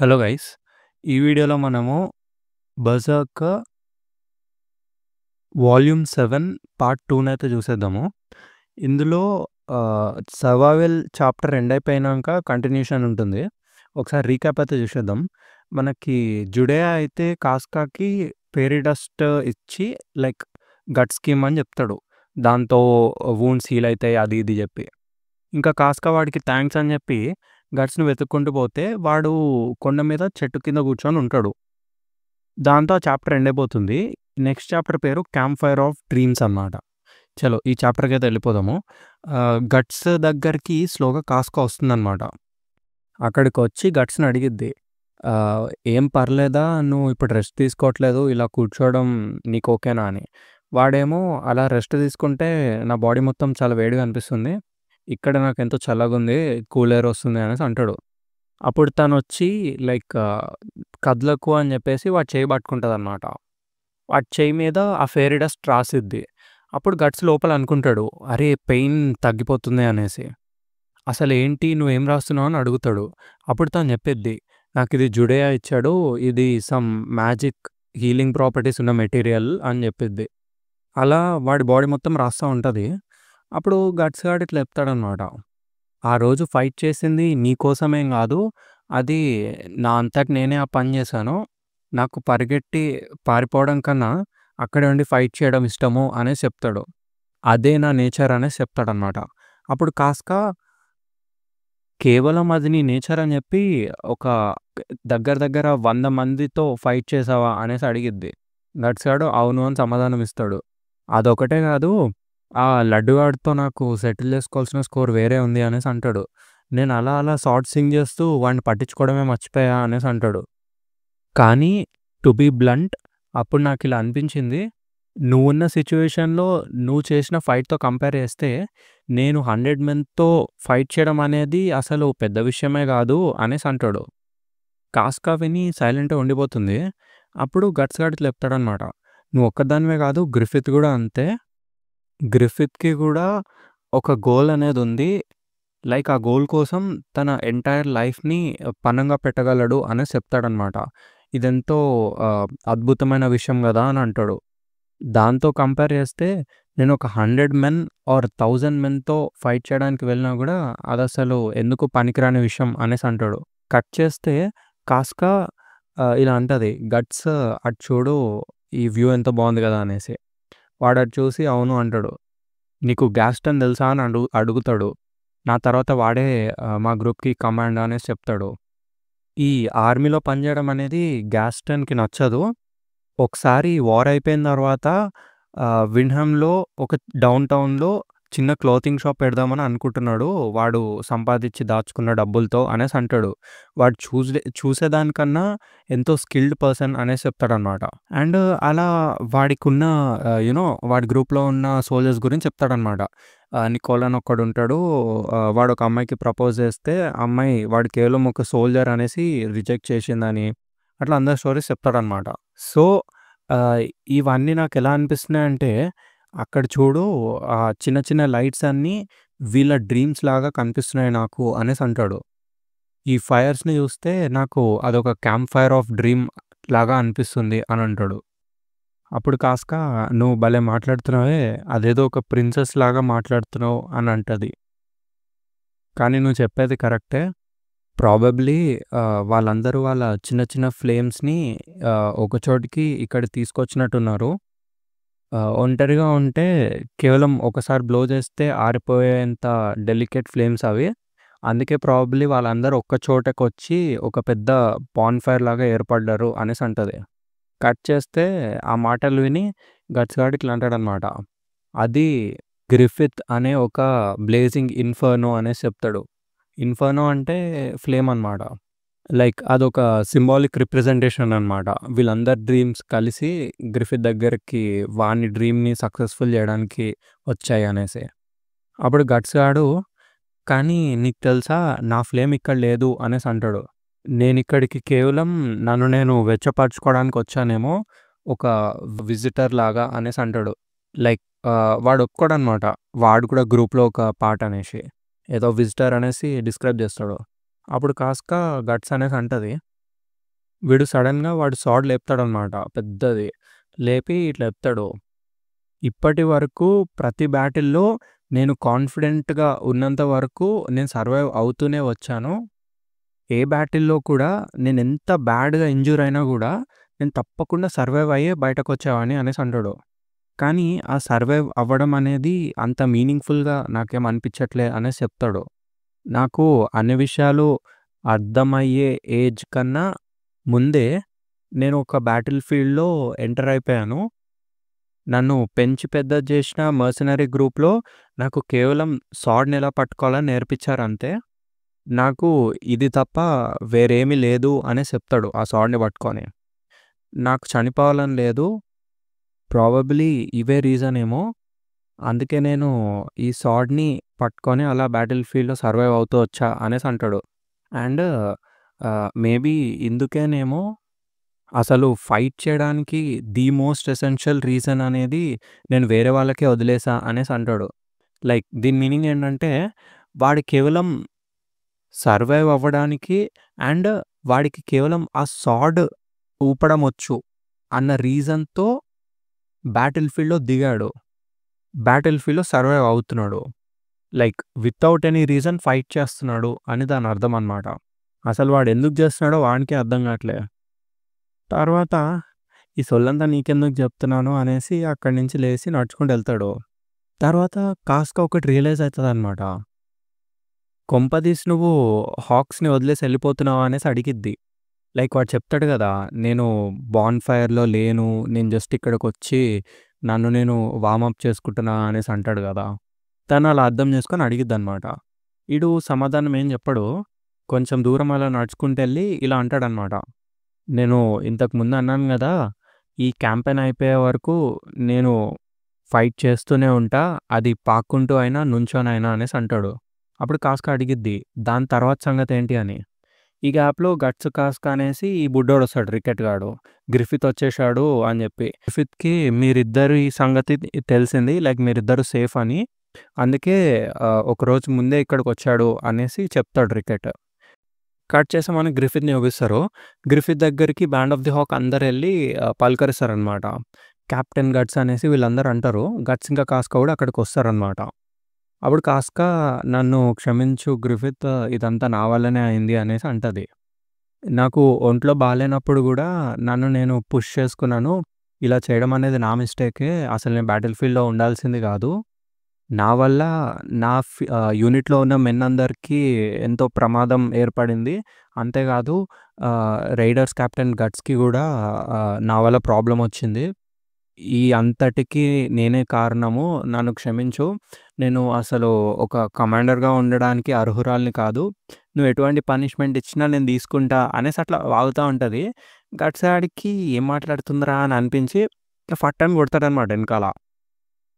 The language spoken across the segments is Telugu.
Hello guys! ఈ వీడియోలో మనము 'బెర్సర్క్' వాల్యూమ్ 7 పార్ట్ 2నైతే చూసేద్దాము. ఇందులో సర్వైవల్ చాప్టర్ ఎండ్ అయిపోయినాక కంటిన్యూషన్ ఉంటుంది. ఒకసారి రీక్యాప్ అయితే చూసేద్దాం. మనకి జుడేయా అయితే కాస్కాకి ఫెయిరీ డస్ట్ ఇచ్చి లైక్ గట్ స్కీమ్ అని చెప్తాడు. దాంతో వూండ్స్ హీల్ అవుతాయి అది ఇది చెప్పి. ఇంకా కాస్కా వాడికి థ్యాంక్స్ అని చెప్పి గట్స్‌ని వెతుక్కుంటూ పోతే వాడు కొండ మీద చెట్టు కింద కూర్చొని ఉంటాడు. దాంతో ఆ చాప్టర్ ఎండ్ అయిపోతుంది. నెక్స్ట్ చాప్టర్ పేరు 'క్యాంప్ ఫైర్ ఆఫ్ డ్రీమ్స్' అన్నమాట. చలో ఈ చాప్టర్‌కి అయితే వెళ్ళిపోదాము. గట్స్ దగ్గరికి స్లోగా కాస్కా వస్తుందన్నమాట. అక్కడికొచ్చి గట్స్‌ని అడిగిద్ది. "ఏం పర్లేదా? నువ్వు ఇప్పుడు రెస్ట్ తీసుకోవట్లేదు. ఇలా కూర్చోవడం నీకు ఓకేనా" అని. వాడేమో "అలా రెస్ట్ తీసుకుంటే నా బాడీ మొత్తం చాలా వేడిగా అనిపిస్తుంది. ఇక్కడ నాకెంతో చల్లగుంది. కూల్ ఎయిర్ వస్తుంది" అనేసి అంటాడు. అప్పుడు తనొచ్చి లైక్ కదలకు అని చెప్పేసి వాడి చెయ్యి పట్టుకుంటదన్నమాట. వాడి చెయ్యి మీద ఆ ఫెయిరీ డస్ట్ రాసిద్ది. అప్పుడు గట్స్ లోపల అనుకుంటాడు, అరే పెయిన్ తగ్గిపోతుంది అనేసి. అసలేంటి నువ్వేం రాస్తున్నావు అని అడుగుతాడు. అప్పుడు తను చెప్పిద్ది, నాకిది జుడేయా ఇచ్చాడు. ఇది సమ్ మ్యాజిక్ హీలింగ్ ప్రాపర్టీస్ ఉన్న మెటీరియల్ అని చెప్పిద్ది. అలా వాడి బాడీ మొత్తం రాస్తా ఉంటది. అప్పుడు గట్స్ గాడు ఇట్లా చెప్తాడనమాట. ఆ రోజు ఫైట్ చేసింది నీకోసమేం గాదు. అది నా అంతట నేనే ఆ పని చేశాను. నాకు పరిగెట్టి పారిపోవడం కన్నా అక్కడే ఉండి ఫైట్ చేయడం ఇష్టము అనేసి చెప్తాడు. అదే నా నేచర్ అనేసి చెప్తాడనమాట. అప్పుడు కాస్కా కేవలం అది నీ నేచర్ అని చెప్పి ఒక దగ్గర దగ్గర 100 మందితో ఫైట్ చేసావా అనేసి అడిగిద్ది. గట్స్ గాడు అవును అని సమాధానం ఇస్తాడు. అదొకటే కాదు, ఆ లడ్డుగాడితో నాకు సెటిల్ చేసుకోవాల్సిన స్కోర్ వేరే ఉంది అనేసి అంటాడు. నేను అలా అలా సార్ట్ సింగ్ చేస్తూ వాడిని పట్టించుకోవడమే మర్చిపోయా అనేసి అంటాడు. కానీ టు బీ బ్లంట్ అప్పుడు నాకు ఇలా అనిపించింది, నువ్వున్న సిచ్యువేషన్‌లో నువ్వు చేసిన ఫైట్‌తో కంపేర్ చేస్తే నేను 100 మెన్‌తో ఫైట్ చేయడం అనేది అసలు పెద్ద విషయమే కాదు అనేసి అంటాడు. కాస్కా విని సైలెంట్‌గా ఉండిపోతుంది. అప్పుడు గట్స్ గాడు ఇట్లా చెప్తాడనమాట. నువ్వు ఒక్కదానివే కాదు గ్రిఫిత్ కూడా అంతే. గ్రిఫిత్‌కి కూడా ఒక గోల్ అనేది ఉంది. లైక్ ఆ గోల్ కోసం తన ఎంటైర్ లైఫ్‌ని పణంగా పెట్టగలడు అనేసి చెప్తాడనమాట. ఇదెంతో అద్భుతమైన విషయం గదా అని అంటాడు. దాంతో కంపేర్ చేస్తే నేను ఒక 100 మెన్ ఆర్ 1000 మెన్‌తో ఫైట్ చేయడానికి వెళ్ళినా గూడా అదసలు ఎందుకు పనికిరాని విషయం అనేసి అంటాడు. కట్ చేస్తే కాస్కా ఇలా అంటది. గట్స్ అటు చూడు ఈ వ్యూ ఎంత బావుంది గదా అనేసి. వాడటు చూసి అవును అంటాడు. నీకు గ్యాస్టన్ తెలుసా అని అడుగుతాడు. నా తర్వాత వాడే మా గ్రూప్‌కి కమాండ్ అనేసి చెప్తాడు. ఈ ఆర్మీలో పనిచేయడం అనేది గ్యాస్టన్‌కి నచ్చదు. ఒకసారి వార్ అయిపోయిన తర్వాత విండ్‌హమ్‌లో ఒక డౌన్ టౌన్‌లో చిన్న క్లోతింగ్ షాప్ పెడదామని అనుకుంటున్నాడు. వాడు సంపాదించి దాచుకున్న డబ్బులతో అనేసి అంటాడు. వాడు చూసేదానికన్నా ఎంతో స్కిల్డ్ పర్సన్ అనేసి చెప్తాడనమాట. అండ్ అలా వాడికున్న వాడి గ్రూప్‌లో ఉన్న సోల్జర్స్ గురించి చెప్తాడనమాట. నికోల్ అని ఒకడుంటాడు. వాడు ఒక అమ్మాయికి ప్రపోజ్ చేస్తే అమ్మాయి వాడు కేవలం ఒక సోల్జర్ అనేసి రిజెక్ట్ చేసిందని అట్లా అందరి స్టోరీస్ చెప్తాడనమాట. సో, ఇవన్నీ నాకెలా అనిపిస్తున్నాయంటే, అక్కడ చూడు చిన్న చిన్న లైట్స్ అన్నీ వీళ్ళ డ్రీమ్స్ లాగా కనిపిస్తున్నాయి నాకు అనేసి అంటాడు. ఈ ఫైర్స్‌ని చూస్తే నాకు అదొక క్యాంప్ ఫైర్ ఆఫ్ డ్రీమ్ లాగా అనిపిస్తుంది అని అంటాడు. అప్పుడు కాస్కా నువ్వు భలే మాట్లాడుతున్నావే, అదేదో ఒక ప్రిన్సెస్ లాగా మాట్లాడుతున్నావు అని అంటది. కానీ నువ్వు చెప్పేది కరెక్టే. ప్రాబబ్లీ వాళ్ళందరూ వాళ్ళ చిన్న చిన్న ఫ్లేమ్స్‌ని ఒక చోటికి ఇక్కడ తీసుకొచ్చినట్టున్నారు. ఒంటరిగా ఉంటే కేవలం ఒకసారి బ్లో చేస్తే ఆరిపోయేంత డెలికేట్ ఫ్లేమ్స్ అవి. అందుకే ప్రాబబ్లీ వాళ్ళందరూ ఒక్క చోటకొచ్చి ఒక పెద్ద బాన్‌ఫైర్ లాగా ఏర్పడ్డారు అనేసి అంటది. కట్ చేస్తే ఆ మాటలు విని గట్స్ గాడు ఇట్లా అంటాడనమాట. అది గ్రిఫిత్ అనే ఒక బ్లేజింగ్ ఇన్ఫర్నో అనేసి చెప్తాడు. ఇన్ఫర్నో అంటే ఫ్లేమ్ అనమాట. లైక్ అదొక సింబాలిక్ రిప్రజెంటేషన్ అనమాట. వీళ్ళందరి డ్రీమ్స్ కలిసి గ్రిఫిత్ దగ్గరికి వాని డ్రీమ్‌ని సక్సెస్‌ఫుల్ చేయడానికి వచ్చాయి అనేసి. అప్పుడు గట్స్ గాడు కానీ నీకు తెలుసా నా ఫ్లేమ్ ఇక్కడ లేదు అనేసి అంటాడు. నేనిక్కడికి కేవలం నన్ను నేను వెచ్చపరచుకోవడానికి వచ్చానేమో ఒక విజిటర్ లాగా అనేసి అంటాడు. లైక్ వాడు ఒప్పుకోడనమాట. వాడు కూడా గ్రూప్‌లో ఒక పార్ట్ అనేసి. ఏదో విజిటర్ అనేసి డిస్క్రైబ్ చేస్తాడు. అప్పుడు కాస్కా గట్స్ అనేసి అంటది. వీడు సడెన్‌గా వాడు స్వార్డ్ లేపుతాడనమాట పెద్దది. లేపి ఇట్లా చెప్తాడు. ఇప్పటి వరకు ప్రతి బ్యాటిల్‌లో నేను కాన్ఫిడెంట్‌గా ఉన్నంత వరకు నేను సర్వైవ్ అవుతూనే వచ్చాను. ఏ బ్యాటిల్‌లో కూడా నేనెంత బ్యాడ్‌గా ఇంజ్యూర్ అయినా గూడా నేను తప్పకుండా సర్వైవ్ అయ్యే బయటకొచ్చేవాడిని అనేసి అంటాడు. కానీ ఆ సర్వైవ్ అవ్వడం అనేది అంత మీనింగ్‌ఫుల్‌గా నాకేం అనిపించట్లే అనేసి చెప్తాడు. నాకు అన్ని విషయాలు అర్థమయ్యే ఏజ్ కన్నా ముందే నేను ఒక బ్యాటిల్ ఫీల్డ్‌లో ఎంటర్ అయిపోయాను. నన్ను పెంచి పెద్దది చేసిన మర్సనరీ గ్రూప్‌లో నాకు కేవలం స్వార్డ్‌ని ఎలా పట్టుకోవాలని నేర్పించారంతే. నాకు ఇది తప్ప వేరేమీ లేదు అనేసి చెప్తాడు ఆ స్వార్డ్‌ని పట్టుకొని. నాకు చనిపోవాలని లేదు. ప్రాబబ్లీ ఇవే రీజన్ ఏమో. అందుకే నేను ఈ స్వార్డ్‌ని పట్టుకొని అలా బ్యాటిల్ ఫీల్డ్‌లో సర్వైవ్ అవుతూ వచ్చా అనేసి అంటాడు. అండ్ మేబీ ఇందుకేనేమో అసలు ఫైట్ చేయడానికి ది మోస్ట్ ఎసెన్షియల్ రీజన్ అనేది నేను వేరే వాళ్ళకే వదిలేసా అనేసి అంటాడు. లైక్ దీని మీనింగ్ ఏంటంటే వాడు కేవలం సర్వైవ్ అవ్వడానికి అండ్ వాడికి కేవలం ఆ సార్డ్ ఊపడం వచ్చు అన్న రీజన్‌తో బ్యాటిల్ ఫీల్డ్‌లో దిగాడు. బ్యాటిల్ ఫీల్డ్‌లో సర్వైవ్ అవుతున్నాడు. Like without any reason fight చేస్తున్నాడు అని దాని అర్థం అన్నమాట. అసలు వాడు ఎందుకు చేస్తున్నాడో వానికే అర్థం కావట్లే. తర్వాత ఈ సొల్లంతా నీకెందుకు చెప్తున్నాను అనేసి అక్కడి నుంచి లేసి నడుచుకుంటూ వెళ్తాడు. తర్వాత కాస్క ఒకటి రియలైజ్ అవుతదనమాట. కొంపదీసి నువ్వు హాక్స్‌ని వదిలేసి వెళ్ళిపోతున్నావా అనేసి అడిగిద్ది. లైక్ వాడు చెప్తాడు గదా! నేను బాన్ ఫైర్‌లో లేను. నేను జస్ట్ ఇక్కడికొచ్చి నన్ను నేను వార్మప్ చేసుకుంటున్నా అనేసి అంటాడు గదా! తను అలా అర్థం చేసుకొని అడిగిద్దనమాట. ఈడు సమాధానం ఏం చెప్పడు. కొంచెం దూరం అలా నడుచుకుంటెళ్ళి ఇలా అంటాడనమాట. నేను ఇంతకు ముందు అన్నాను గదా! ఈ క్యాంపెయిన్ అయిపోయే వరకు నేను ఫైట్ చేస్తూనే ఉంటా. అది పాక్కుంటూ అయినా, నుంచొనైనా అనేసి అంటాడు. అప్పుడు కాస్క అడిగిద్ది. దాని తర్వాత సంగతేంటి అని. ఈ గ్యాప్‌లో గట్స్ కాస్క అనేసి ఈ బుడ్డోడొస్తాడు రికెట్ గాడు. గ్రిఫిత్ వచ్చేశాడు అని జెప్పి. గ్రిఫిత్‌కి మీరిద్దరి సంగతి తెలిసింది. లైక్ మీరిద్దరు సేఫ్ అని. అందుకే ఒకరోజు ముందే ఇక్కడికొచ్చాడు అనేసి చెప్తాడు రికెట్. కట్ చేసి మనకి గ్రిఫిత్‌ని చూపిస్తారు. గ్రిఫిత్ దగ్గరికి బ్యాండ్ ఆఫ్ ది హాక్ అందరెళ్లి పలకరిస్తారనమాట. కెప్టెన్ గట్స్ అనేసి వీళ్ళందరూ అంటారు. గట్స్ ఇంకా కాస్క కూడా అక్కడికొస్తారనమాట. అప్పుడు కాస్క నన్ను క్షమించు గ్రిఫిత్ ఇదంతా నా వల్లనే అయింది అనేసి అంటది. నాకు ఒంట్లో బాలేనప్పుడు గూడా నన్ను నేను పుష్ చేసుకున్నాను. ఇలా చేయడం అనేది నా మిస్టేకే. అసలు నేను బ్యాటిల్ ఫీల్డ్‌లో ఉండాల్సింది గాదు. నా వల్ల యూనిట్‌లో ఉన్న మెన్ అందరికీ ఎంతో ప్రమాదం ఏర్పడింది. అంతేకాదు రైడర్స్ కెప్టెన్ గట్స్‌కి గూడా నా వల్ల ప్రాబ్లమొచ్చింది. ఈ అంతటికి నేనే కారణము. నన్ను క్షమించు. నేను అసలు ఒక కమాండర్‌గా ఉండడానికి అర్హురాలిని కాదు. నువ్వు ఎటువంటి పనిష్మెంట్ ఇచ్చినా నేను తీసుకుంటా అనేసి అట్లా వాగుతా ఉంటది. గట్స్ ఆడికి ఏం మాట్లాడుతుందిరా అని అనిపించి ఫట్టని కొడతాడనమాట ఎనకాల.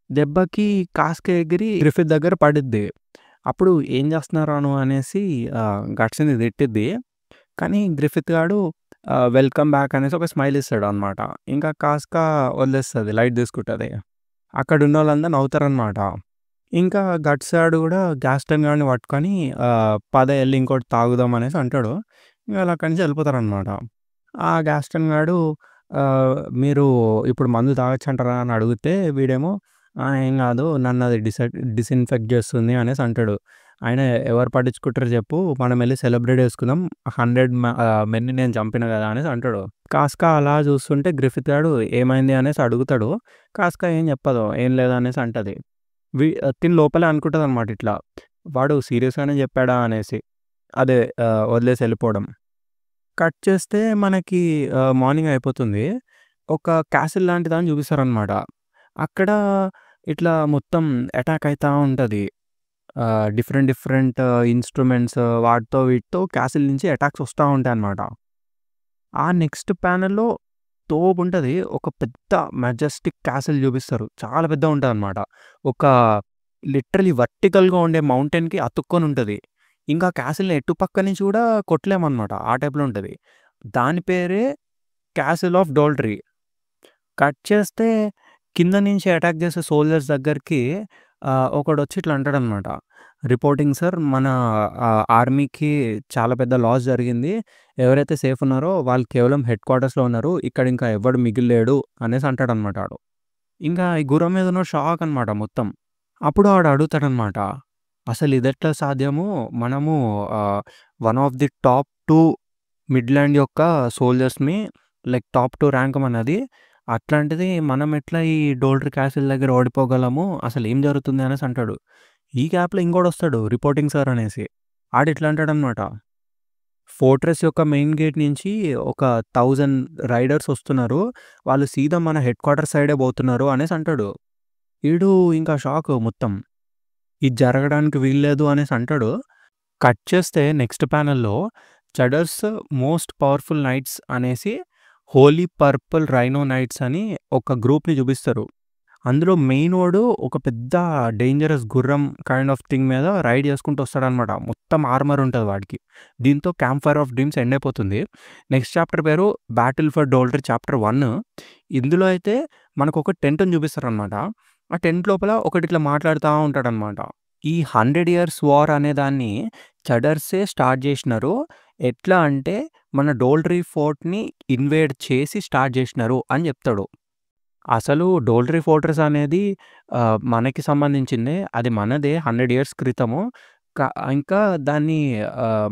దెబ్బకి కాస్క ఎగిరి గ్రిఫిత్ దగ్గర పడిద్ది. అప్పుడు ఏం చేస్తున్నావురా నువ్వు అనేసి గట్స్‌ని తిట్టిద్ది. కానీ గ్రిఫిత్ గాడు వెల్కమ్ బ్యాక్ అనేసి ఒక స్మైల్ ఇస్తాడనమాట. ఇంకా కాస్క వదిలేస్తది. లైట్ తీసుకుంటది. అక్కడున్నోళ్ళందరూ నవ్వుతారనమాట. ఇంకా గట్స్ గాడు గూడా గ్యాస్టన్ గాడిని పట్టుకొని పద ఎళ్లి ఇంకోటి తాగుదాం అనేసి అంటాడు. ఇంక ఆళ్ళు అక్కడి నుంచి వెళ్ళిపోతారనమాట. ఆ గ్యాస్టన్ గాడు మీరు ఇప్పుడు మందు తాగొచ్చంటారా అని అడిగితే వీడేమో ఏం గాదు నన్నది డిసిన్ఫెక్ట్ చేస్తుంది అనేసి అంటాడు. ఆయన ఎవరు పట్టించుకుంటారో చెప్పు మనం ఎళ్లి సెలబ్రేట్ చేసుకుందాం. 100 మెన్‌ని నేను చంపిన గదా! అనేసి అంటాడు. కాస్క అలా చూస్తుంటే గ్రిఫిత్ గాడు ఏమైంది అనేసి అడుగుతాడు. కాస్క ఏం చెప్పదు. ఏం లేదు అనేసి అంటది. తిను లోపలే అనుకుంటదనమాట ఇట్లా. వాడు సీరియస్‌గానే చెప్పాడా అనేసి. అదే వదిలేసి ఎళ్ళిపోవడం. కట్ చేస్తే మనకి మార్నింగ్ అయిపోతుంది. ఒక క్యాసిల్ లాంటి దాన్ని చూపిస్తారనమాట. అక్కడ ఇట్లా మొత్తం అటాక్ అయితా ఉంటది. డిఫరెంట్ డిఫరెంట్ ఇన్‌స్ట్రుమెంట్స్ వాటితో వీటితో క్యాసిల్ నుంచి అటాక్స్ వస్తా ఉంటాయన్నమాట. ఆ నెక్స్ట్ ప్యానెల్‌లో తోపుంటది. ఒక పెద్ద మెజెస్టిక్ క్యాసిల్ చూపిస్తారు. చాలా పెద్దగుంటదన్నమాట. ఒక లిటరల్లీ వర్టికల్‌గా ఉండే మౌంటైన్‌కి అతుక్కొని ఉంటది. ఇంకా క్యాసిల్‌ని ఎటు పక్క నుంచి కూడా కొట్టలేమన్నమాట. ఆ టైప్‌లో ఉంటది. దాని పేరే క్యాసిల్ ఆఫ్ డోల్ట్రీ. కట్ చేస్తే కింద నుంచి అటాక్ చేసే సోల్జర్స్ దగ్గరికి ఒకడొచ్చి ఇట్లా అంటాడన్నమాట. రిపోర్టింగ్ సార్ మన ఆర్మీకి చాలా పెద్ద లాస్ జరిగింది. ఎవరైతే సేఫ్ ఉన్నారో వాళ్ళు కేవలం హెడ్ క్వార్టర్స్‌లో ఉన్నారు. ఇక్కడ ఇంకా ఎవ్వడు మిగిల్లేడు అనేసి అంటాడనమాట ఆడు. ఇంకా ఈ గుర్రం మీద ఉన్నోడు షాక్ అనమాట మొత్తం. అప్పుడు ఆడు అడుగుతాడనమాట. అసలు ఇదెట్లా సాధ్యము? మనము one of the top 2 Midland యొక్క సోల్జర్స్‌మి. లైక్ టాప్ 2 ర్యాంక్ మనది. అట్లాంటిది మనం ఎట్లా ఈ డోల్డ్రీ క్యాసిల్ దగ్గర ఓడిపోగలము? అసలేం జరుగుతుంది అనేసి అంటాడు. ఈ గ్యాప్‌లో ఇంకోడొస్తాడు రిపోర్టింగ్ సార్ అనేసి. ఆడిట్లా అంటాడనమాట. ఫోర్ట్రెస్ యొక్క మెయిన్ గేట్ నుంచి ఒక 1000 రైడర్స్ వస్తున్నారు. వాళ్ళు సీదా మన హెడ్ క్వార్టర్ సైడే పోతున్నారు అనేసి అంటాడు. ఈడు ఇంకా షాకు మొత్తం. ఇది జరగడానికి వీల్లేదు అనేసి అంటాడు. కట్ చేస్తే నెక్స్ట్ ప్యానెల్‌లో చడర్స్ మోస్ట్ పవర్‌ఫుల్ నైట్స్ అనేసి హోలీ పర్పుల్ రైనో నైట్స్ అని ఒక గ్రూప్‌ని చూపిస్తారు. అందులో మెయిన్ వాడు ఒక పెద్ద డేంజరస్ గుర్రం కైండ్ ఆఫ్ థింగ్ మీద రైడ్ చేసుకుంటూ వస్తాడనమాట. మొత్తం ఆర్మర్ ఉంటది వాడికి. దీంతో camp fire of dreams end అయిపోతుంది. నెక్స్ట్ చాప్టర్ పేరు బ్యాటిల్ ఫర్ డోల్డ్రీ చాప్టర్ 1. ఇందులో అయితే మనకొక టెంట్‌ని చూపిస్తారనమాట. ఆ టెంట్ లోపల ఒకడిట్లా మాట్లాడుతా ఉంటాడనమాట. ఈ 100 ఇయర్స్ వార్ అనేదాన్ని చడర్సే స్టార్ట్ జేషినారు. ఎట్లా అంటే మన డోల్డ్రీ ఫోర్ట్‌ని ఇన్వేడ్ చేసి స్టార్ట్ జేషినారు అని జెప్తాడు. అసలు డోల్డ్రీ ఫోర్ట్రెస్ అనేది మనకి సంబంధించిందే. అది మనదే 100 ఇయర్స్ క్రితము. క ఇంకా దాన్ని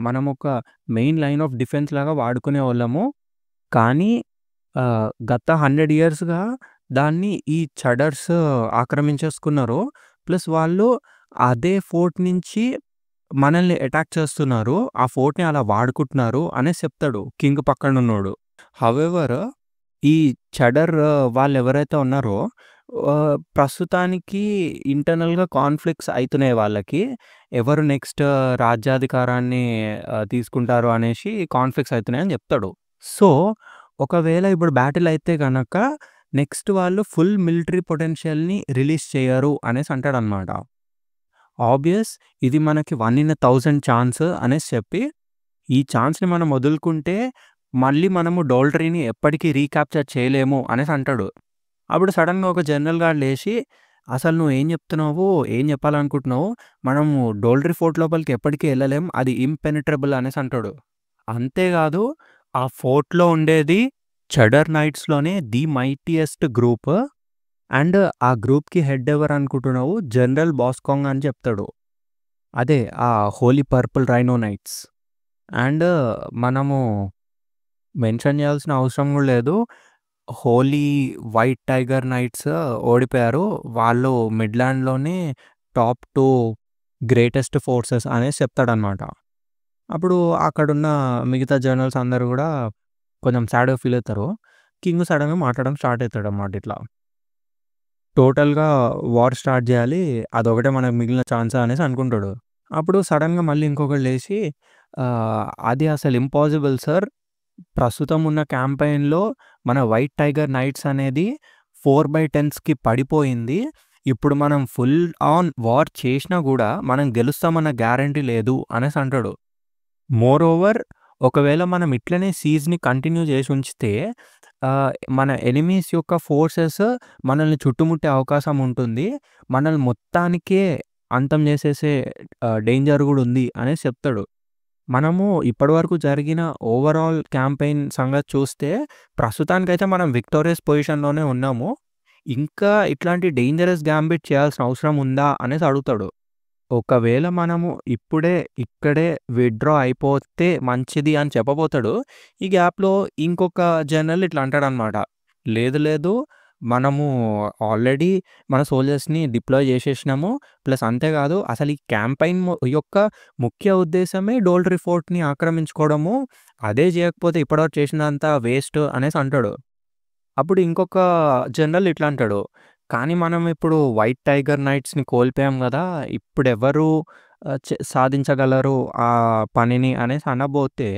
మనం ఒక మెయిన్ లైన్ ఆఫ్ డిఫెన్స్ లాగా వాడుకునేవాళ్ళము. కానీ గత 100 ఇయర్స్‌గా దాన్ని ఈ చడర్స్ ఆక్రమించేసుకున్నారు. ప్లస్ వాళ్ళు అదే ఫోర్ట్ నుంచి మనల్ని అటాక్ చేస్తున్నారు. ఆ ఫోర్ట్‌ని అలా వాడుకుంటున్నారు అనేసి చెప్తాడు కింగ్ పక్కనున్నోడు. హౌఎవర్ ఈ చడర్ వాళ్ళెవరైతే ఉన్నారో ప్రస్తుతానికి ఇంటర్నల్‌గా కాన్‌ఫ్లిక్ట్స్ అయితున్నాయి వాళ్ళకి. ఎవరు నెక్స్ట్ రాజ్యాధికారాన్ని తీసుకుంటారు అనేసి కాన్‌ఫ్లిక్ట్స్ అయితున్నాయని చెప్తాడు. సో, ఒకవేళ ఇప్పుడు బ్యాటిల్ అయితే గనక నెక్స్ట్ వాళ్ళు ఫుల్ మిలిటరీ పొటెన్షియల్‌ని రిలీజ్ చేయరు అనేసి అంటాడనమాట. ఆబ్వియస్ ఇది మనకి 1 ఇన్ ఎ 1000 ఛాన్స్ అనేసి చెప్పి, ఈ ఛాన్స్‌ని మనం వదులుకుంటే మళ్ళీ మనము డోల్డ్రీని ఎప్పటికీ రీక్యాప్చర్ చేయలేము అనేసి అంటాడు. అప్పుడు సడెన్‌గా ఒక జనరల్ గాడు లేచి, "అసలు నువ్వేం చెప్తున్నావు? ఏం చెప్పాలనుకుంటున్నావు? మనము డోల్డ్రీ ఫోర్ట్ లోపలికి ఎప్పటికీ ఎళ్ళలేం. అది ఇంపెనిట్రబుల్" అనేసి అంటాడు. అంతేకాదు ఆ ఫోర్ట్‌లో ఉండేది చడర్ నైట్స్‌లోనే ది మైటియెస్ట్ గ్రూప్. అండ్ ఆ గ్రూప్‌కి హెడ్ ఎవరనుకుంటున్నావు? జనరల్ బాస్కాంగ్ అని చెప్తాడు. అదే ఆ Holy Purple Rhino Knights. And మనము మెన్షన్ చేయాల్సిన అవసరం కూడా లేదు. హోలీ వైట్ టైగర్ నైట్స్ ఓడిపోయారు. వాళ్ళు మిడ్‌ల్యాండ్‌లోనే టాప్ 2 గ్రేటెస్ట్ ఫోర్సెస్ అనేసి చెప్తాడనమాట. అప్పుడు అక్కడున్న మిగతా జనరల్స్ అందరూ గూడా కొంచెం సాడ్‌గా ఫీల్ అవుతారు. కింగ్ సడెన్‌గా మాట్లాడడం స్టార్ట్ అయితాడనమాట ఇట్లా. టోటల్‌గా వార్ స్టార్ట్ జేయాలి. అదొకటే మనకు మిగిలిన ఛాన్స్ అనేసి అనుకుంటాడు. అప్పుడు సడెన్‌గా మళ్ళీ ఇంకొకడు లేచి అది అసలు ఇంపాసిబుల్ సార్. ప్రస్తుతం ఉన్న క్యాంపెయిన్‌లో మన వైట్ టైగర్ నైట్స్ అనేది 4/10స్‌కి పడిపోయింది. ఇప్పుడు మనం ఫుల్ ఆన్ వార్ చేషినా గూడా మనం గెలుస్తామన్న గ్యారంటీ లేదు అనేసి అంటాడు. మోరోవర్ ఒకవేళ మనం ఇట్లనే సీజ్‌ని కంటిన్యూ చేసి ఉంచితే మన ఎనిమీస్ యొక్క ఫోర్సెస్ మనల్ని చుట్టుముట్టే అవకాశం ఉంటుంది. మనల్ని మొత్తానికే అంతం చేసేసే డేంజర్ గూడా ఉంది అనేసి చెప్తాడు. మనము ఇప్పటివరకు జరిగిన ఓవరాల్ క్యాంపెయిన్ సంగతి చూస్తే ప్రస్తుతానికైతే మనం విక్టోరియస్ పొజిషన్‌లోనే ఉన్నాము. ఇంకా ఇట్లాంటి డేంజరస్ గ్యాంబిట్ చేయాల్సిన అవసరం ఉందా అనేసి అడుగుతాడు. ఒకవేళ మనము ఇప్పుడే ఇక్కడే విత్‌డ్రా అయిపోతే మంచిది అని చెప్పబోతాడు. ఈ గ్యాప్‌లో ఇంకొక జనరల్ ఇట్లా అంటాడనమాట. లేదు లేదు మనము ఆల్రెడీ మన సోల్జర్స్‌ని డిప్లాయ్ చేసేసినాము. ప్లస్ అంతేకాదు అసలు ఈ క్యాంపెయిన్ యొక్క ముఖ్య ఉద్దేశమే డోల్డ్రీ ఫోర్ట్‌ని ఆక్రమించుకోవడము. అదే చేయకపోతే ఇప్పటివరకు చేసిందంతా వేస్ట్ అనేసి అంటాడు. అప్పుడు ఇంకొక జనరల్ ఇట్లా అంటాడు. కానీ మనం ఇప్పుడు వైట్ టైగర్ నైట్స్‌ని కోల్పోయాం గదా! ఇప్పుడెవరు సాధించగలరు ఆ పనిని అనేసి అనబోతే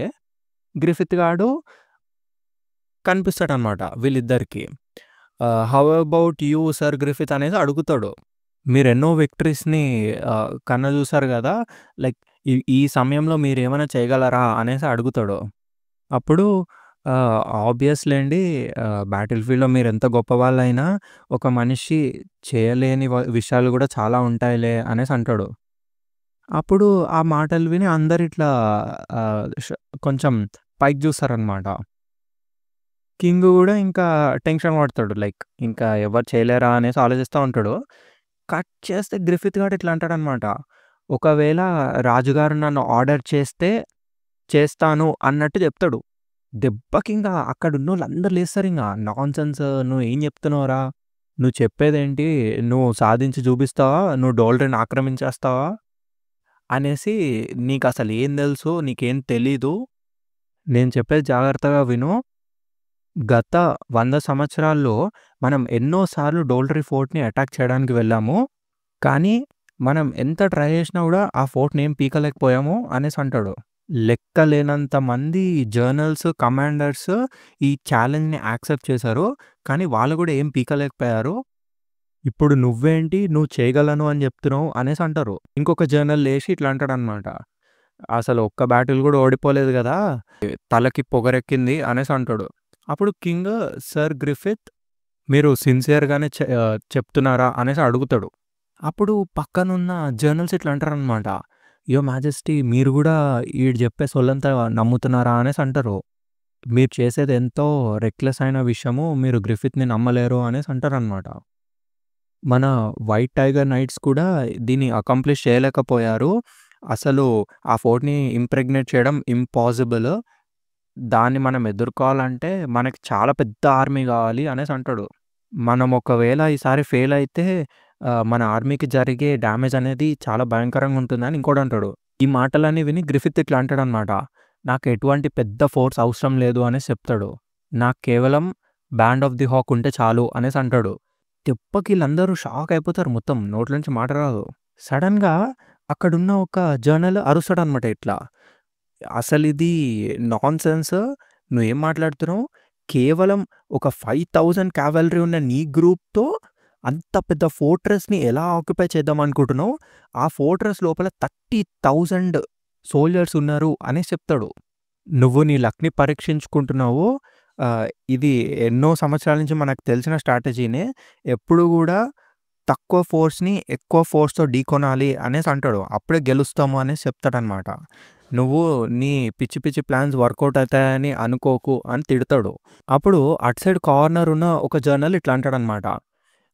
గ్రిఫిత్ గాడు కనిపిస్తాడనమాట వీళ్ళిద్దరికీ. How about you sir Griffith అనేసి అడుగుతాడు. మీరెన్నో విక్టరీస్‌ని కన్నజూసారు గదా! లైక్ ఈ సమయంలో మీరేమైనా చేయగలరా అనేసి అడుగుతాడు. అప్పుడు ఆబ్వియస్‌లీ అండి బ్యాటిల్ ఫీల్డ్‌లో మీరెంత గొప్పవాళ్ళైనా ఒక మనిషి చేయలేని విషయాలు గూడా చాలా ఉంటాయిలే అనేసి అంటాడు. అప్పుడు ఆ మాటలు విని అందరిట్లా కొంచెం పైకి జూస్తారనమాట. కింగ్ గూడా ఇంకా టెన్షన్ పడతాడు. ఇంకా ఎవరు చేయలేరా అనేసి ఆలోచిస్తా ఉంటాడు. కట్ చేస్తే గ్రిఫిత్ గాడు ఇట్లా అంటాడనమాట. ఒకవేళ రాజుగారు నన్ను ఆర్డర్ చేస్తే చేస్తాను అన్నట్టు చెప్తాడు. దెబ్బకింక అక్కడున్నోళ్ళందరూ లేస్తారింగ. నాన్‌సెన్స్ నువ్వేం చెప్తున్నావురా? నువ్వు చెప్పేదేంటి? నువ్వు సాధించి చూపిస్తావా? నువ్వు డోల్రెని ఆక్రమించేస్తావా? అనేసి నీకసలు ఏం తెలుసు? నీకేం తెలీదు. నేను చెప్పేది జాగ్రత్తగా విను. గత 100 సంవత్సరాల్లో మనం ఎన్నో సార్లు డోల్టరీ ఫోర్ట్‌ని అటాక్ చేయడానికి వెళ్ళాము. కానీ మనం ఎంత ట్రై చేసినా గూడా ఆ ఫోర్ట్‌ని ఏం పీకలేకపోయాము అనేసి అంటాడు. లెక్కలేనంత మంది జనరల్స్, కమాండర్స్ ఈ ఛాలెంజ్‌ని యాక్సెప్ట్ చేశారు. కానీ వాళ్ళు గూడా ఏం పీకలేకపోయారు. ఇప్పుడు నువ్వేంటి నువ్వు చేయగలను అని జెప్తున్నావు అనేసి అంటారు. ఇంకొక జర్నల్ లేసి ఇట్లా అంటాడనమాట. అసలు ఒక్క బ్యాటిల్ గూడా ఓడిపోలేదు గదా! తలకి పొగరెక్కింది అనేసి అంటాడు. అప్పుడు కింగ్ సర్ గ్రిఫిత్ మీరు సిన్సియర్‌గానే చెప్తున్నారా అనేసి అడుగుతాడు. అప్పుడు పక్కనున్న జర్నల్స్ ఇట్లా అంటారనమాట. యువర్ మాజెస్టీ మీరు గూడా ఈడు జెప్పే సొల్లంతా నమ్ముతున్నారా అనేసి అంటారు. మీరు చేసేది ఎంతో రెక్లెస్ అయిన విషయము. మీరు గ్రిఫిత్‌ని నమ్మలేరు అనేసి అంటారనమాట. మన వైట్ టైగర్ నైట్స్ కూడా దీన్ని అకంప్లిష్ చేయలేకపోయారు. అసలు ఆ ఫోర్ట్‌ని ఇంప్రెగ్నేట్ చేయడం ఇంపాసిబుల్. దాన్ని మనం ఎదుర్కోవాలంటే మనకి చాలా పెద్ద ఆర్మీ గావాలి అనేసి అంటాడు. మనం ఒకవేళ ఈసారి ఫెయిల్ అయితే మన ఆర్మీకి జరిగే డ్యామేజ్ అనేది చాలా భయంకరంగా ఉంటుందని ఇంకోడంటాడు. ఈ మాటలన్నీ విని గ్రిఫిత్ ఇట్లా అంటాడనమాట. నాకు ఎటువంటి పెద్ద ఫోర్స్ అవసరం లేదు అనేసి చెప్తాడు. నాకు కేవలం బ్యాండ్ ఆఫ్ ది హాక్ ఉంటే చాలు అనేసి అంటాడు. దెబ్బకి ఈళ్ళందరూ షాక్ అయిపోతారు మొత్తం. నోట్లో నుంచి మాట రాదు. సడెన్‌గా అక్కడున్న ఒక జర్నల్ అరుస్తాడనమాట ఇట్లా. అసలిది నాన్‌సెన్స్. నువ్వేం మాట్లాడుతున్నావు? కేవలం ఒక 5000 కావెలరీ ఉన్న నీ గ్రూప్‌తో అంత పెద్ద ఫోర్ట్రెస్‌ని ఎలా ఆక్యుపై చేద్దాం అనుకుంటున్నావు? ఆ ఫోర్ట్రెస్ లోపల 30,000 సోల్జర్స్ ఉన్నారు అనేసి చెప్తాడు. నువ్వు నీ లక్‌ని పరీక్షించుకుంటున్నావు. ఇది ఎన్నో సంవత్సరాల నుంచి మనకు తెలిసిన స్ట్రాటజీనే. ఎప్పుడు గూడా తక్కువ ఫోర్స్‌ని ఎక్కువ ఫోర్స్‌తో ఢీకొనాలి అనేసి అంటాడు. అప్పుడే గెలుస్తాము అనేసి చెప్తాడనమాట. నువ్వు నీ పిచ్చి పిచ్చి ప్లాన్స్ వర్కౌట్ అవుతాయని అనుకోకు అని తిడతాడు. అప్పుడు అటు సైడ్ కార్నర్ ఉన్న ఒక జర్నల్ ఇట్లా అంటాడనమాట.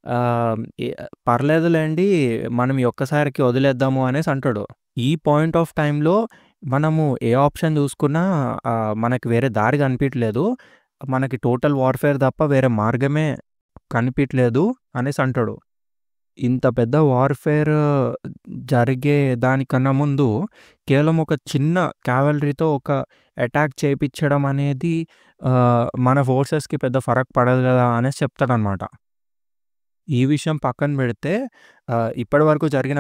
ఆహ్, ఎ పర్లేదులేండి మనం ఈ ఒక్కసారికి వదిలేద్దాము అనేసి అంటాడు. ఈ పాయింట్ ఆఫ్ టైమ్‌లో మనము ఏ ఆప్షన్ చూసుకున్నా మనకి వేరే దారి కనిపియట్లేదు. మనకి టోటల్ వార్‌ఫేర్ తప్ప వేరే మార్గమే కనిపియట్లేదు అనేసి అంటాడు. ఇంత పెద్ద వార్‌ఫేర్ జరిగే దానికన్నా ముందు కేవలం ఒక చిన్న కావెలరీతో ఒక అటాక్ చేపిచ్చడం అనేది మన ఫోర్సెస్‌కి పెద్ద ఫరక్ పడదు గదా! అనేసి చెప్తాడనమాట. ఈ విషయం పక్కన పెడితే ఇప్పటివరకు జరిగిన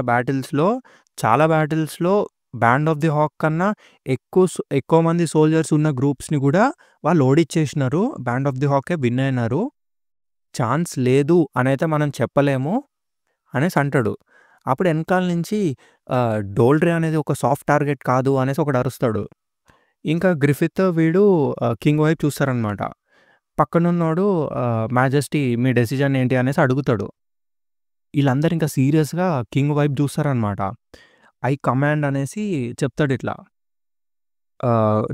చాలా బ్యాటిల్స్‌లో బ్యాండ్ ఆఫ్ ది హాక్ కన్నా ఎక్కువ మంది సోల్జర్స్ ఉన్న గ్రూప్స్‌ని గూడా వాళ్ళు ఓడిచ్చేసినారు. బ్యాండ్ ఆఫ్ ది హాకే విన్ అయినారు. ఛాన్స్ లేదు అనైతే మనం చెప్పలేము అనేసి అంటాడు. అప్పుడు ఎనకాల నుంచి డోల్డ్రే అనేది ఒక సాఫ్ట్ టార్గెట్ కాదు అనేసి ఒకడు అరుస్తాడు. ఇంకా గ్రిఫిత్ వీడు కింగ్ వైపు చూస్తారనమాట. పక్కనున్నోడు మాజెస్టీ మీ డెసిషన్ ఏంటి అనేసి అడుగుతాడు. ఈళ్ళందరూ ఇంకా సీరియస్‌గా కింగ్ వైపు చూస్తారనమాట. ఐ కమాండ్ అనేసి చెప్తాడిట్లా.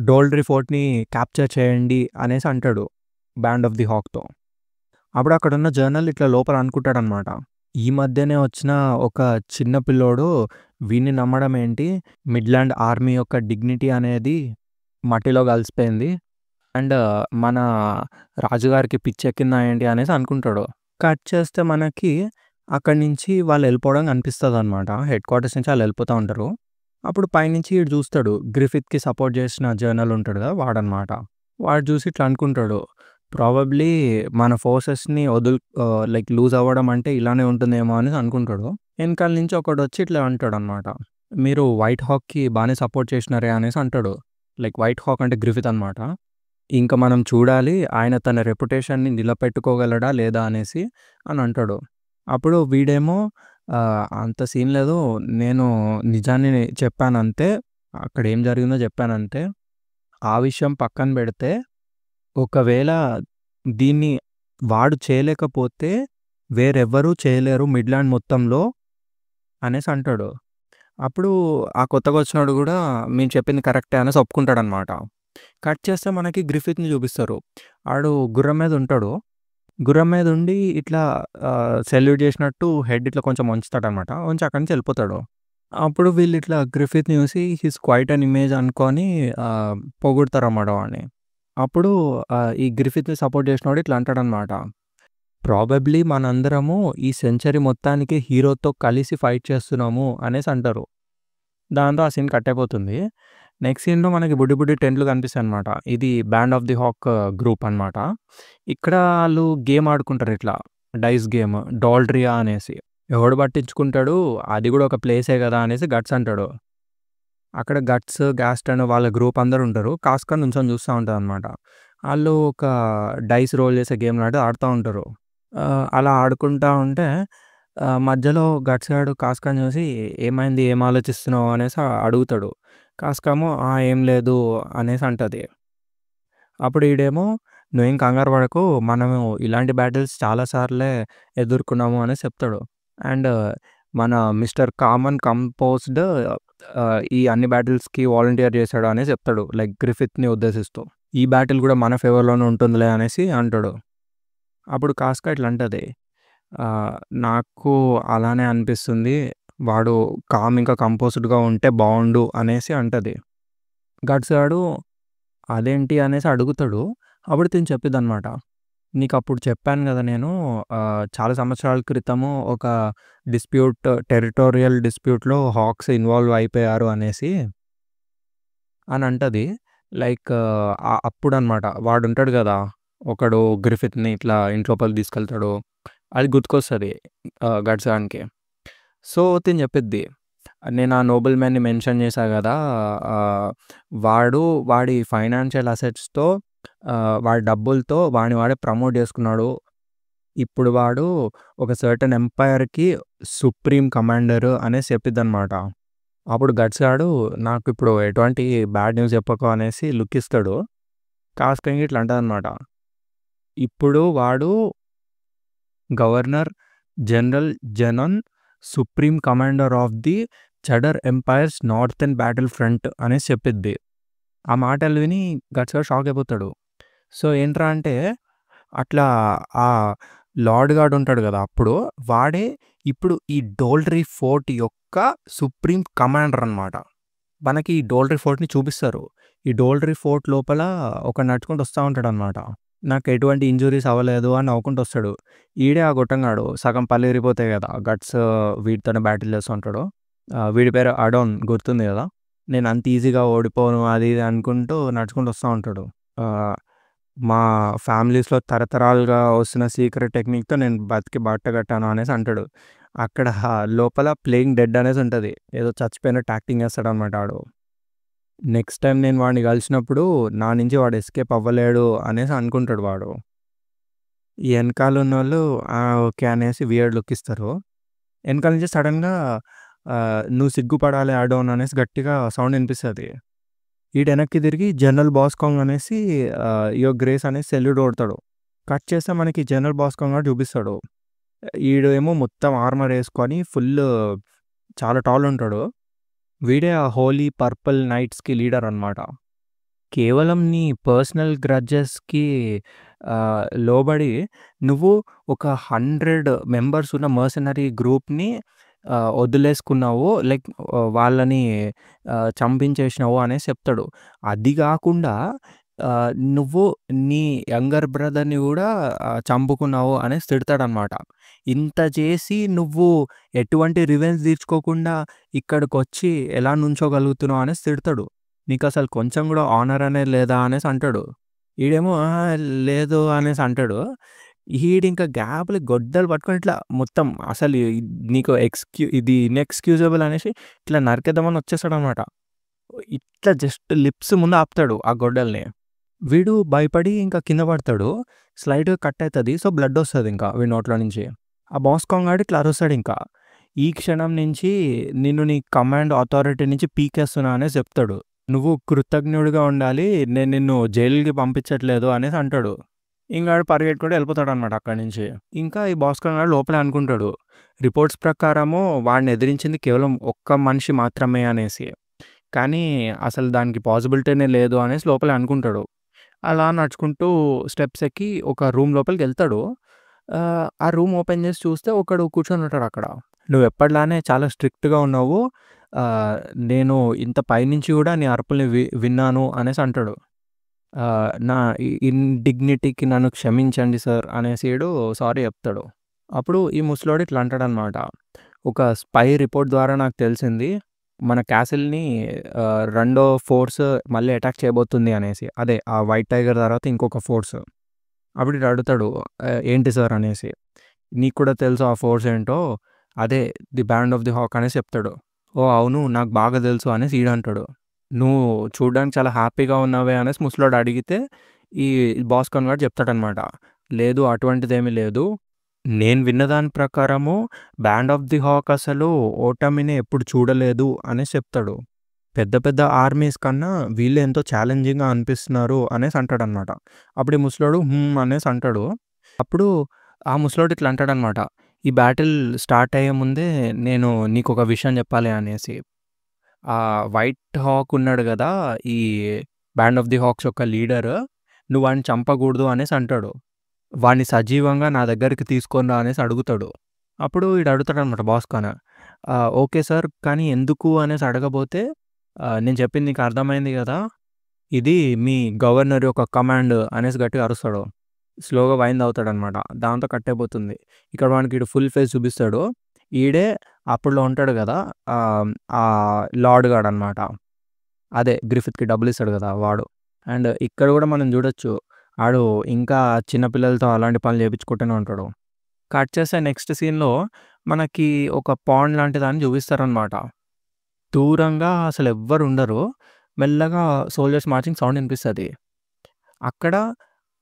డోల్డ్రీ ఫోర్ట్‌ని క్యాప్చర్ చేయండి అనేసి అంటాడు బ్యాండ్ ఆఫ్ ది హాక్‌తో. అప్పుడు అక్కడున్న జర్నల్ ఇట్లా లోపల అనుకుంటాడనమాట. ఈ మధ్యనే వచ్చిన ఒక చిన్న పిల్లోడు వీడిని నమ్మడం ఏంటి? మిడ్‌లాండ్ ఆర్మీ యొక్క డిగ్నిటీ అనేది మట్టిలో కలిసిపోయింది. అండ్ మన రాజుగారికి పిచ్చెక్కిందా ఏంటి అనేసి అనుకుంటాడు. కట్ చేస్తే మనకి అక్కడి నుంచి వాళ్ళు వెళ్ళిపోవడం కనిపిస్తదనమాట. హెడ్ క్వార్టర్స్ నుంచి ఆళ్ళెళ్ళిపోతా ఉంటారు. అప్పుడు పైనుంచి ఈడు చూస్తాడు. గ్రిఫిత్‌కి సపోర్ట్ చేసిన జర్నల్ ఉంటాడు కదా! వాడనమాట. వాడు చూసి ఇట్లా అనుకుంటాడు. ప్రాబబ్లీ మన ఫోర్సెస్‌ని లూజ్ అవ్వడం అంటే ఇలానే ఉంటుందేమో అనేసి అనుకుంటాడు. ఎనకాల నుంచి ఒకడొచ్చి ఇట్లా అంటాడనమాట. మీరు వైట్ హాక్‌కి బానే సపోర్ట్ చేసినారే అనేసి అంటాడు. వైట్ హాక్ అంటే గ్రిఫిత్ అనమాట. ఇంక మనం చూడాలి ఆయన తన రెప్యుటేషన్‌ని నిలబెట్టుకోగలడా లేదా అనేసి అని అంటాడు. అప్పుడు వీడేమో అంత సీన్ లేదు. నేను నిజాన్ని చెప్పానంతే. అక్కడేం జరిగిందో చెప్పానంతే. ఆ విషయం పక్కన పెడితే ఒకవేళ దీన్ని వాడు చేయలేకపోతే వేరెవ్వరూ చేయలేరు మిడ్‌లాండ్ మొత్తంలో అనేసి అంటాడు. అప్పుడు ఆ కొత్తగొచ్చినోడు గూడా మేము చెప్పింది కరెక్టే అనేసి ఒప్పుకుంటాడనమాట. కట్ చేస్తే మనకి గ్రిఫిత్‌ని చూపిస్తారు. ఆడు గుర్రం మీద ఉంటాడు. గుర్రం మీద ఉండి ఇట్లా సెల్యూట్ చేసినట్టు హెడ్ ఇట్లా కొంచెం వంచుతాడనమాట. వంచి అక్కడి నుంచి ఎళ్ళిపోతాడు. అప్పుడు వీళ్ళిట్లా గ్రిఫిత్‌ని చూసి హీస్ క్వైట్ అన్ ఇమేజ్ అనుకోని పొగుడుతారన్నమాట వాడిని. అప్పుడు ఈ గ్రిఫిత్‌ని సపోర్ట్ చేసినోడు ఇట్లా అంటాడనమాట. ప్రాబబ్లీ మనందరము ఈ సెంచరీ మొత్తానికి హీరోతో కలిసి ఫైట్ చేస్తున్నాము అనేసి అంటారు. దాంతో ఆ సీన్ కట్ అయిపోతుంది. నెక్స్ట్ సీన్‌లో మనకి బుడ్డి బుడ్డి టెంట్లు కనిపిస్తాయన్నమాట. ఇది Band of the Hawk group అనమాట. ఇక్కడ ఆళ్ళు గేమ్ ఆడుకుంటారు ఇట్లా. Dice game. డాల్డ్రియా అనేసి. ఎవడు పట్టించుకుంటాడు, అది గూడా ఒక ప్లేసే గదా అనేసి గట్స్ అంటాడు. అక్కడ గట్స్, గాస్టన్ వాళ్ళ గ్రూప్ అందరూ ఉంటారు. కాస్కా నుంచొని చూస్తా ఉంటదనమాట. ఆళ్ళు ఒక డైస్ రోల్ చేసే గేమ్ లాంటిది ఆడుతా ఉంటారు. అలా ఆడుకుంటా ఉంటే మధ్యలో గట్స్ గాడు కాస్కాని చూసి "ఏమైంది? ఏం ఆలోచిస్తున్నావు?" అనేసి అడుగుతాడు. కాస్కామో "ఏం లేదు" అనేసి అంటది. అప్పుడు ఈడేమో "నువ్వేం కంగారు పడకు. మనము ఇలాంటి బ్యాటిల్స్ చాలా సార్లే ఎదుర్కొన్నాము" అనేసి చెప్తాడు. అండ్ మన మిస్టర్ కామ్ అండ్ కంపోజ్డ్ ఈ అన్ని బ్యాటిల్స్‌కి వాలంటీర్ చేశాడు అనేసి చెప్తాడు. లైక్ గ్రిఫిత్‌ని ఉద్దేశిస్తూ. "ఈ బ్యాటిల్ కూడా మన ఫేవర్‌లోనే ఉంటుందిలే" అనేసి అంటాడు. అప్పుడు కాస్కా ఇట్లా అంటది. ఆహ్, "నాకు అలానే అనిపిస్తుంది. వాడు కామ్ ఇంకా కంపోజ్డ్‌గా ఉంటే బావుండు" అనేసి అంటది. గట్స్ గాడు అదేంటి అనేసి అడుగుతాడు. అప్పుడు తిను చెప్పిద్దనమాట. "నీకప్పుడు చెప్పాను గదా! నేను చాలా సంవత్సరాల క్రితము ఒక టెరిటోరియల్ డిస్ప్యూట్‌లో హాక్స్ ఇన్వాల్వ్ అయిపోయారు" అనేసి అని అంటది. లైక్ అప్పుడనమాట. వాడుంటాడు గదా! ఒకడు గ్రిఫిత్‌ని ఇట్లా ఇంటి లోపలికి తీసుకెళ్తాడు. అది గుర్తుకొస్తది గట్స్ గానికి. సో, తిను చెప్పిద్ది. నేను ఆ నోబెల్ మ్యాన్‌ని మెన్షన్ చేశా గదా! ఆహ్, వాడు వాడి ఫైనాన్షియల్ అసెట్స్‌తో వాడి డబ్బులతో వాడిని వాడే ప్రమోట్ చేసుకున్నాడు. ఇప్పుడు వాడు ఒక సర్టెన్ ఎంపైర్‌కి సుప్రీం కమాండర్ అనేసి చెప్పిద్దనమాట. అప్పుడు గట్స్ గాడు నాకిప్పుడు ఎటువంటి బ్యాడ్ న్యూస్ చెప్పకు అనేసి లుక్ ఇస్తాడు. కాస్కంగి ఇట్లా అంటదనమాట. ఇప్పుడు వాడు governor general Genon supreme commander of the Tudor empire's northern battle front అనేసి చెప్పిద్ది. ఆ మాటలు విని గట్స్ గాడు షాక్ అయిపోతాడు. సో, ఏంట్రా అంటే అట్లా ఆ లార్డ్ గార్డ్ ఉంటాడు గదా! అప్పుడు వాడే ఇప్పుడు ఈ డోల్డ్రీ ఫోర్ట్ యొక్క సుప్రీం కమాండర్ అనమాట. మనకి ఈ డోల్డ్రీ ఫోర్ట్‌ని చూపిస్తారు. ఈ డోల్డ్రీ ఫోర్ట్ లోపల ఒకడు నడుచుకుంటూ వస్తా ఉంటాడనమాట. నాకు ఎటువంటి ఇంజ్యూరీస్ అవ్వలేదు అని నవ్వుకుంటూ వస్తాడు. ఈడే ఆ గొట్టంగాడు సగం పళ్ళు ఇరిగిపోతాయి గదా! గట్స్ వీడితోనే బ్యాటిల్ చేస్తూ ఉంటాడు. వీడి పేరు అడోన్ గుర్తుంది గదా! నేను అంత ఈజీగా ఓడిపోను అది ఇది అనుకుంటూ నడుచుకుంటూ వస్తా ఉంటాడు. ఆహ్, మా ఫ్యామిలీస్‌లో తరతరాలుగా వస్తున్న సీక్రెట్ టెక్నిక్‌తో నేను బతికి బట్టగట్టాను అనేసి అంటాడు. అక్కడ లోపల ప్లేయింగ్ డెడ్ అనేసి ఉంటది. ఏదో చచ్చిపోయినట్టు యాక్టింగ్ చేస్తాడనమాట ఆడు. నెక్స్ట్ టైమ్ నేను వాడిని కలిసినప్పుడు నా నుంచి వాడు ఎస్కేప్ అవ్వలేడు అనేసి అనుకుంటాడు వాడు. ఈ ఎనకాల ఉన్నోళ్ళు ఓకే అనేసి వియర్డ్ లుక్ ఇస్తారు. ఎనకాల నుంచి సడెన్‌గా "నువ్వు సిగ్గుపడాలి అడోన్" అనేసి గట్టిగా సౌండ్ ఇనిపిస్తది. ఈడు వెనక్కి తిరిగి జనరల్ బాస్కాంగ్ అనేసి యువర్ గ్రేస్ అనేసి సెల్యూట్ కొడతాడు. కట్ చేస్తే మనకి జనరల్ బాస్కాంగ్ గాడు చూపిస్తాడు. ఈడేమో మొత్తం ఆర్మర్ ఏసుకొని చాలా టాల్ ఉంటాడు. వీడే ఆ హోలీ పర్పుల్ నైట్స్‌కి లీడర్ అనమాట. కేవలం నీ పర్సనల్ గ్రడ్జెస్‌కి లోబడి నువ్వు ఒక 100 మెంబర్స్ ఉన్న మర్సనరీ గ్రూప్‌ని వదిలేసుకున్నావు. లైక్ వాళ్ళని చంపించేసినావు అనేసి చెప్తాడు. అది గాకుండా నువ్వు నీ యంగర్ బ్రదర్‌ని గూడా చంపుకున్నావు అనేసి తిడతాడనమాట. ఇంత చేసి నువ్వు ఎటువంటి రివెంజ్ తీర్చుకోకుండా ఇక్కడికొచ్చి ఎలా నుంచోగలుగుతున్నావు అనేసి తిడతాడు. నీకసలు కొంచెం గూడా హానర్ అనేది లేదా అనేసి అంటాడు. ఈడేమో లేదు అనేసి అంటాడు. ఈడింక గ్యాప్‌లో గొడ్డలు పట్టుకొని ఇట్లా మొత్తం అసలు నీకు ఇది ఇన్‌ఎక్స్‌క్యూజబుల్ అనేసి ఇట్లా నరికేద్దామని వచ్చేస్తాడనమాట. ఇట్లా జస్ట్ లిప్స్ ముందు ఆపుతాడు ఆ గొడ్డలిని. వీడు భయపడి ఇంకా కింద పడతాడు. స్లైట్‌గా కట్ అయితది. సో, బ్లడ్ వస్తదింకా వీడి నోట్లో నుంచి. ఆ బాస్కాంగ్ గాడు ఇట్లా అరుస్తాడింకా. "ఈ క్షణం నుంచి నిన్ను నీ కమాండ్ అథారిటీ నుంచి పీకేస్తున్నా" అనేసి చెప్తాడు. "నువ్వు కృతజ్ఞుడిగా ఉండాలి. నేను నిన్ను జైలుకి పంపించట్లేదు" అనేసి అంటాడు. ఇంక ఆడు పరిగెట్టుకుంటూ వెళ్ళిపోతాడనమాట అక్కడి నుంచి. ఇంకా ఈ భాస్కర్ గాడు లోపలే అనుకుంటాడు. రిపోర్ట్స్ ప్రకారము వాడిని ఎదిరించింది కేవలం ఒక్క మనిషి మాత్రమే అనేసి. కానీ అసలు దానికి పాసిబిలిటీనే లేదు అనేసి లోపలే అనుకుంటాడు. అలా నడుచుకుంటూ స్టెప్స్ ఎక్కి ఒక రూమ్ లోపలికెళ్తాడు. ఆ రూమ్ ఓపెన్ చేసి చూస్తే ఒకడు కూర్చొనుంటాడక్కడ. "నువ్వెప్పటిలానే చాలా స్ట్రిక్ట్‌గా ఉన్నావు. ఆహ్, నేను ఇంత పైనుంచి గూడా నీ అరుపుల్ని విన్నాను" అనేసి అంటాడు. నా ఇండిగ్నిటీకి నన్ను క్షమించండి సార్ అనేసి ఈడు సారీ చెప్తాడు. అప్పుడు ఈ ముసలోడు ఇట్లా అంటాడనమాట. "ఒక స్పై రిపోర్ట్ ద్వారా నాకు తెలిసింది. మన క్యాసిల్‌ని రెండో ఫోర్స్ మళ్ళీ అటాక్ చేయబోతుంది" అనేసి. అదే ఆ వైట్ టైగర్ తర్వాత ఇంకొక ఫోర్స్. అప్పుడు ఈడు అడుగుతాడు "ఏంటి సార్" అనేసి. "నీకు కూడా తెలుసు ఆ ఫోర్స్ ఏంటో. అదే the Band of the Hawk" అనేసి చెప్తాడు. "ఓహ్! అవును నాకు బాగా తెలుసు" అనేసి ఈడంటాడు. "నువ్వు చూడ్డానికి చాలా హ్యాపీగా ఉన్నావే" అనేసి ముసలోడు అడిగితే ఈ భాస్కర్ గాడు చెప్తాడనమాట. "లేదు అటువంటిదేమీ లేదు. నేను విన్న దాని ప్రకారము బ్యాండ్ ఆఫ్ ది హాక్ అసలు ఓటమిని ఎప్పుడు చూడలేదు" అనేసి చెప్తాడు. "పెద్ద పెద్ద ఆర్మీస్ కన్నా వీళ్ళే ఎంతో ఛాలెంజింగ్‌గా అనిపిస్తున్నారు" అనేసి అంటాడనమాట. అప్పుడు ఈ ముసలోడు హ్మ్ అనేసి అంటాడు. అప్పుడు ఆ ముసలోడు ఇట్లా అంటాడనమాట. "ఈ బ్యాటిల్ స్టార్ట్ అయ్యే ముందే నేను నీకొక విషయం చెప్పాలి" అనేసి. వైట్ హాక్ ఉన్నాడు గదా! ఈ బ్యాండ్ ఆఫ్ ది హాక్స్ యొక్క లీడర్. "నువ్వు వాడిని చంపకూడదు" అనేసి అంటాడు. "వాడిని సజీవంగా నా దగ్గరికి తీసుకొని రా" అనేసి అడుగుతాడు. అప్పుడు ఈడు అడుగుతాడనమాట భాస్కర్. "Okay sir. కానీ ఎందుకు" అనేసి అడగబోతే "నేను చెప్పింది నీకు అర్థమైంది గదా! ఇది మీ గవర్నర్ యొక్క కమాండ్" అనేసి గట్టిగా అరుస్తాడు. స్లోగా వైన్ తాగుతాడనమాట. దాంతో కట్ అయిపోతుంది. ఇక్కడ వానికి ఈడు ఫుల్ ఫేస్ చూపిస్తాడు. ఈడే అప్పట్లో ఉంటాడు గదా! లార్డ్ గాడనమాట. అదే గ్రిఫిత్‌కి డబ్బులిస్తాడు గదా! వాడు. అండ్ ఇక్కడ గూడా మనం జూడొచ్చు. ఆడు ఇంకా చిన్న పిల్లలతో అలాంటి పనులు చేపించుకుంటూనే ఉంటాడు. కట్ చేస్తే నెక్స్ట్ సీన్‌లో మనకి ఒక పాండ్ లాంటి దాన్ని చూపిస్తారనమాట. దూరంగా అసలెవ్వరుండరు. మెల్లగా సోల్జర్స్ మార్చింగ్ సౌండ్ ఇనిపిస్తది. అక్కడ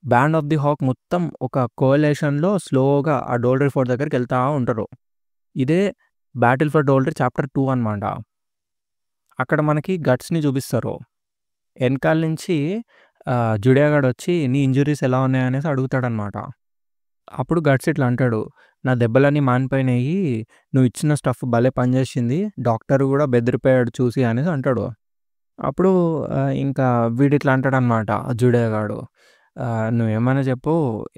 బ్యాండ్ ఆఫ్ ది హాక్ మొత్తం ఒక కోయలేషన్‌లో స్లోగా ఆ డోల్డ్రీ ఫోర్ట్ దగ్గరికెళ్తా ఉంటారు. ఇదే 'బ్యాటిల్ ఫర్ డోల్డ్రీ' చాప్టర్ 2 అనమాట. అక్కడ మనకి గట్స్‌ని చూపిస్తారు. ఎనకాల నుంచి జుడియా గాడొచ్చి "నీ ఇంజ్యూరీస్ ఎలా ఉన్నాయి" అనేసి అడుగుతాడనమాట. అప్పుడు గట్స్ ఇట్లా అంటాడు. "నా దెబ్బలన్నీ మానిపోయినాయి. నువ్వు ఇచ్చిన స్టఫ్ భలే పనిచేసింది. డాక్టర్ గూడా బెదిరిపోయాడు చూసి" అనేసి అంటాడు. అప్పుడు ఇంకా వీడిట్లా అంటాడనమాట జుడియా గాడు. "నువ్వేమన్నా చెప్పు.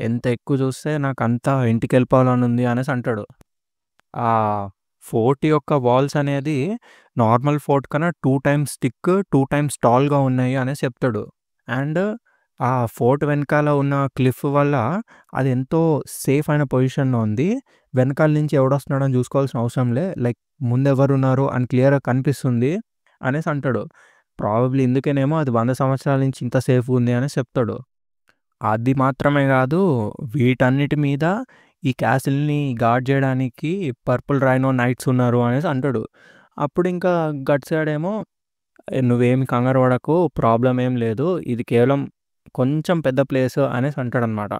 ఎంత ఎక్కువ చూస్తే నాకంత ఇంటికెళ్ళిపోవాలనుంది" అనేసి అంటాడు. ఆ ఫోర్ట్ యొక్క వాల్స్ అనేది నార్మల్ ఫోర్ట్ కన్నా 2 టైమ్స్ థిక్, 2 టైమ్స్ టాల్‌గా ఉన్నాయి అనేసి చెప్తాడు. అండ్ ఆ ఫోర్ట్ వెనకాల ఉన్న క్లిఫ్ వల్ల అది ఎంతో సేఫ్ అయిన పొజిషన్‌లో ఉంది. వెనకాల నుంచి ఎవడొస్తున్నాడని చూసుకోవాల్సిన అవసరం లే. లైక్ ముందెవరున్నారు అని క్లియర్‌గా కనిపిస్తుంది అనేసి అంటాడు. ప్రాబబ్లీ ఇందుకేనేమో అది 100 సంవత్సరాల నుంచి ఇంత సేఫ్‌గా ఉంది అనేసి చెప్తాడు. అది మాత్రమే గాదు, వీటన్నిటి మీద ఈ క్యాసిల్‌ని గార్డ్ జేయడానికి పర్పుల్ రైనో నైట్స్ ఉన్నారు అనేసి అంటాడు. అప్పుడింకా గట్స్ గాడేమో "నువ్వేమి కంగారు పడకు. ప్రాబ్లమ్ ఏం లేదు. ఇది కేవలం కొంచెం పెద్ద ప్లేస్" అనేసి అంటాడనమాట.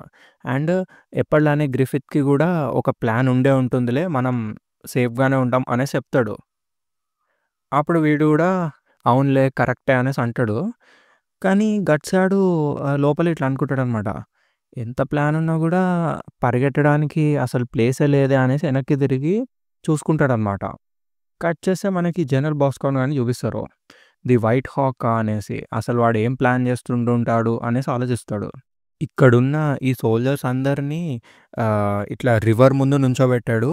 అండ్ ఎప్పటిలానే గ్రిఫిత్‌కి గూడా ఒక ప్లాన్ ఉండే ఉంటుందిలే. మనం సేఫ్‌గానే ఉంటాం అనేసి చెప్తాడు. అప్పుడు వీడు గూడా అవునులే కరెక్టే అనేసి అంటాడు. కానీ గట్స్ గాడు లోపల ఇట్లా అనుకుంటాడనమాట. ఎంత ప్లాన్ ఉన్నా గూడా పరిగెట్టడానికి అసలు ప్లేసే లేదే అనేసి వెనక్కి తిరిగి చూసుకుంటాడనమాట. కట్ చేస్తే మనకి జనరల్ బాస్కాన్ గాడిని చూపిస్తారు. ది వైట్ హాకా అనేసి. అసలు వాడు ఏం ప్లాన్ చేస్తుండుంటాడు అనేసి ఆలోచిస్తాడు. ఇక్కడున్న ఈ సోల్జర్స్ అందరినీ ఇట్లా రివర్ ముందు నుంచోబెట్టాడు.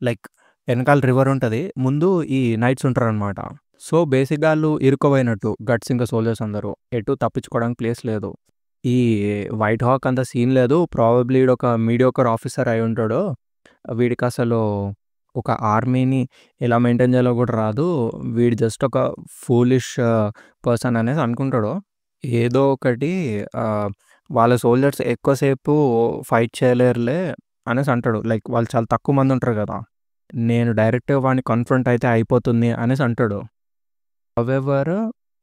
లైక్ ఎనకాల రివర్ ఉంటది. ముందు ఈ నైట్స్ ఉంటారనమాట. సో, బేసిక్‌గా ఆళ్ళు ఇరుక్కుపోయినట్టు గట్స్ ఇంకా సోల్జర్స్ అందరూ. ఎటు తప్పించుకోవడానికి ప్లేస్ లేదు. ఈ వైట్ హాక్ అంత సీన్ లేదు. ప్రాబబ్లీ ఈడొక మీడియోకర్ ఆఫీసర్ అయ్యుంటాడు. వీడికసలు ఒక ఆర్మీని ఎలా మెయింటైన్ చేయాలో కూడా రాదు. వీడు జస్ట్ ఒక ఫూలిష్ పర్సన్ అనేసి అనుకుంటాడు. ఏదో ఒకటి వాళ్ళ సోల్జర్స్ ఎక్కువ సేపు ఫైట్ చేయలేరులే అనేసి అంటాడు. లైక్ వాళ్ళు చాలా తక్కువ మంది ఉంటారు కదా! నేను డైరెక్ట్‌గా వాడిని కన్ఫ్రంట్ అయితే అయిపోతుంది అనేసి అంటాడు. హౌవెవర్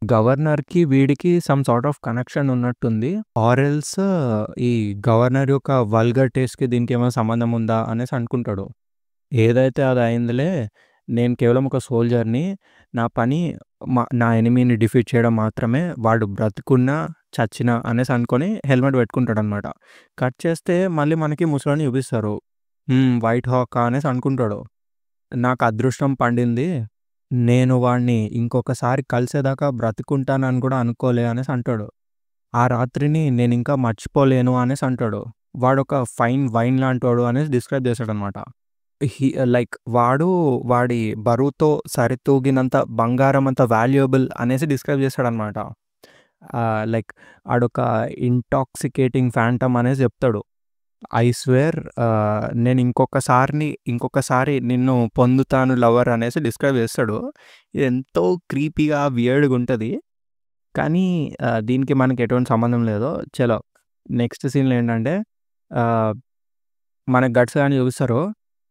గవర్నర్‌కి వీడికి సమ్ సార్ట్ ఆఫ్ కనెక్షన్ ఉన్నట్టుంది. ఆర్ ఎల్స్ ఈ గవర్నర్ యొక్క వల్గర్ టేస్ట్‌కి దీనికి ఏమైనా సంబంధం ఉందా అనేసి అనుకుంటాడు. ఏదైతే అది అయిందిలే. నేను కేవలం ఒక సోల్జర్‌ని. నా పని నా ఎనిమీని డిఫీట్ చేయడం మాత్రమే. వాడు బ్రతికున్నా, చచ్చినా అనేసి అనుకోని హెల్మెట్ పెట్టుకుంటాడనమాట. కట్ చేస్తే మళ్ళీ మనకి ముసలోడిని చూపిస్తారు. వైట్ హాకా అనేసి అనుకుంటాడు. నాకు అదృష్టం పండింది. నేను వాడిని ఇంకొకసారి కలిసేదాకా బ్రతికుంటానని కూడా అనుకోలే అనేసి అంటాడు. ఆ రాత్రిని నేనింకా మర్చిపోలేను అనేసి అంటాడు. వాడొక ఫైన్ వైన్ లాంటోడు అనేసి డిస్క్రైబ్ చేశాడనమాట. వాడి బరువుతో సరితూగినంత బంగారం అంత వాల్యుయబుల్ అనేసి డిస్క్రైబ్ చేశాడనమాట. ఆడొక ఇంటాక్సికేటింగ్ ఫాంటమ్ అనేసి చెప్తాడు. ఐ స్వేర్ నేను ఇంకొకసారి నిన్ను పొందుతాను లవర్ అనేసి డిస్క్రైబ్ చేస్తాడు. ఇది ఎంతో క్రీపీగా వియర్డ్‌గా ఉంటది. కానీ దీనికి మనకి ఎటువంటి సంబంధం లేదు. చలో నెక్స్ట్ సీన్‌లో ఏంటంటే ఆహ్, మనకి గట్స్ గాడిని చూపిస్తారు.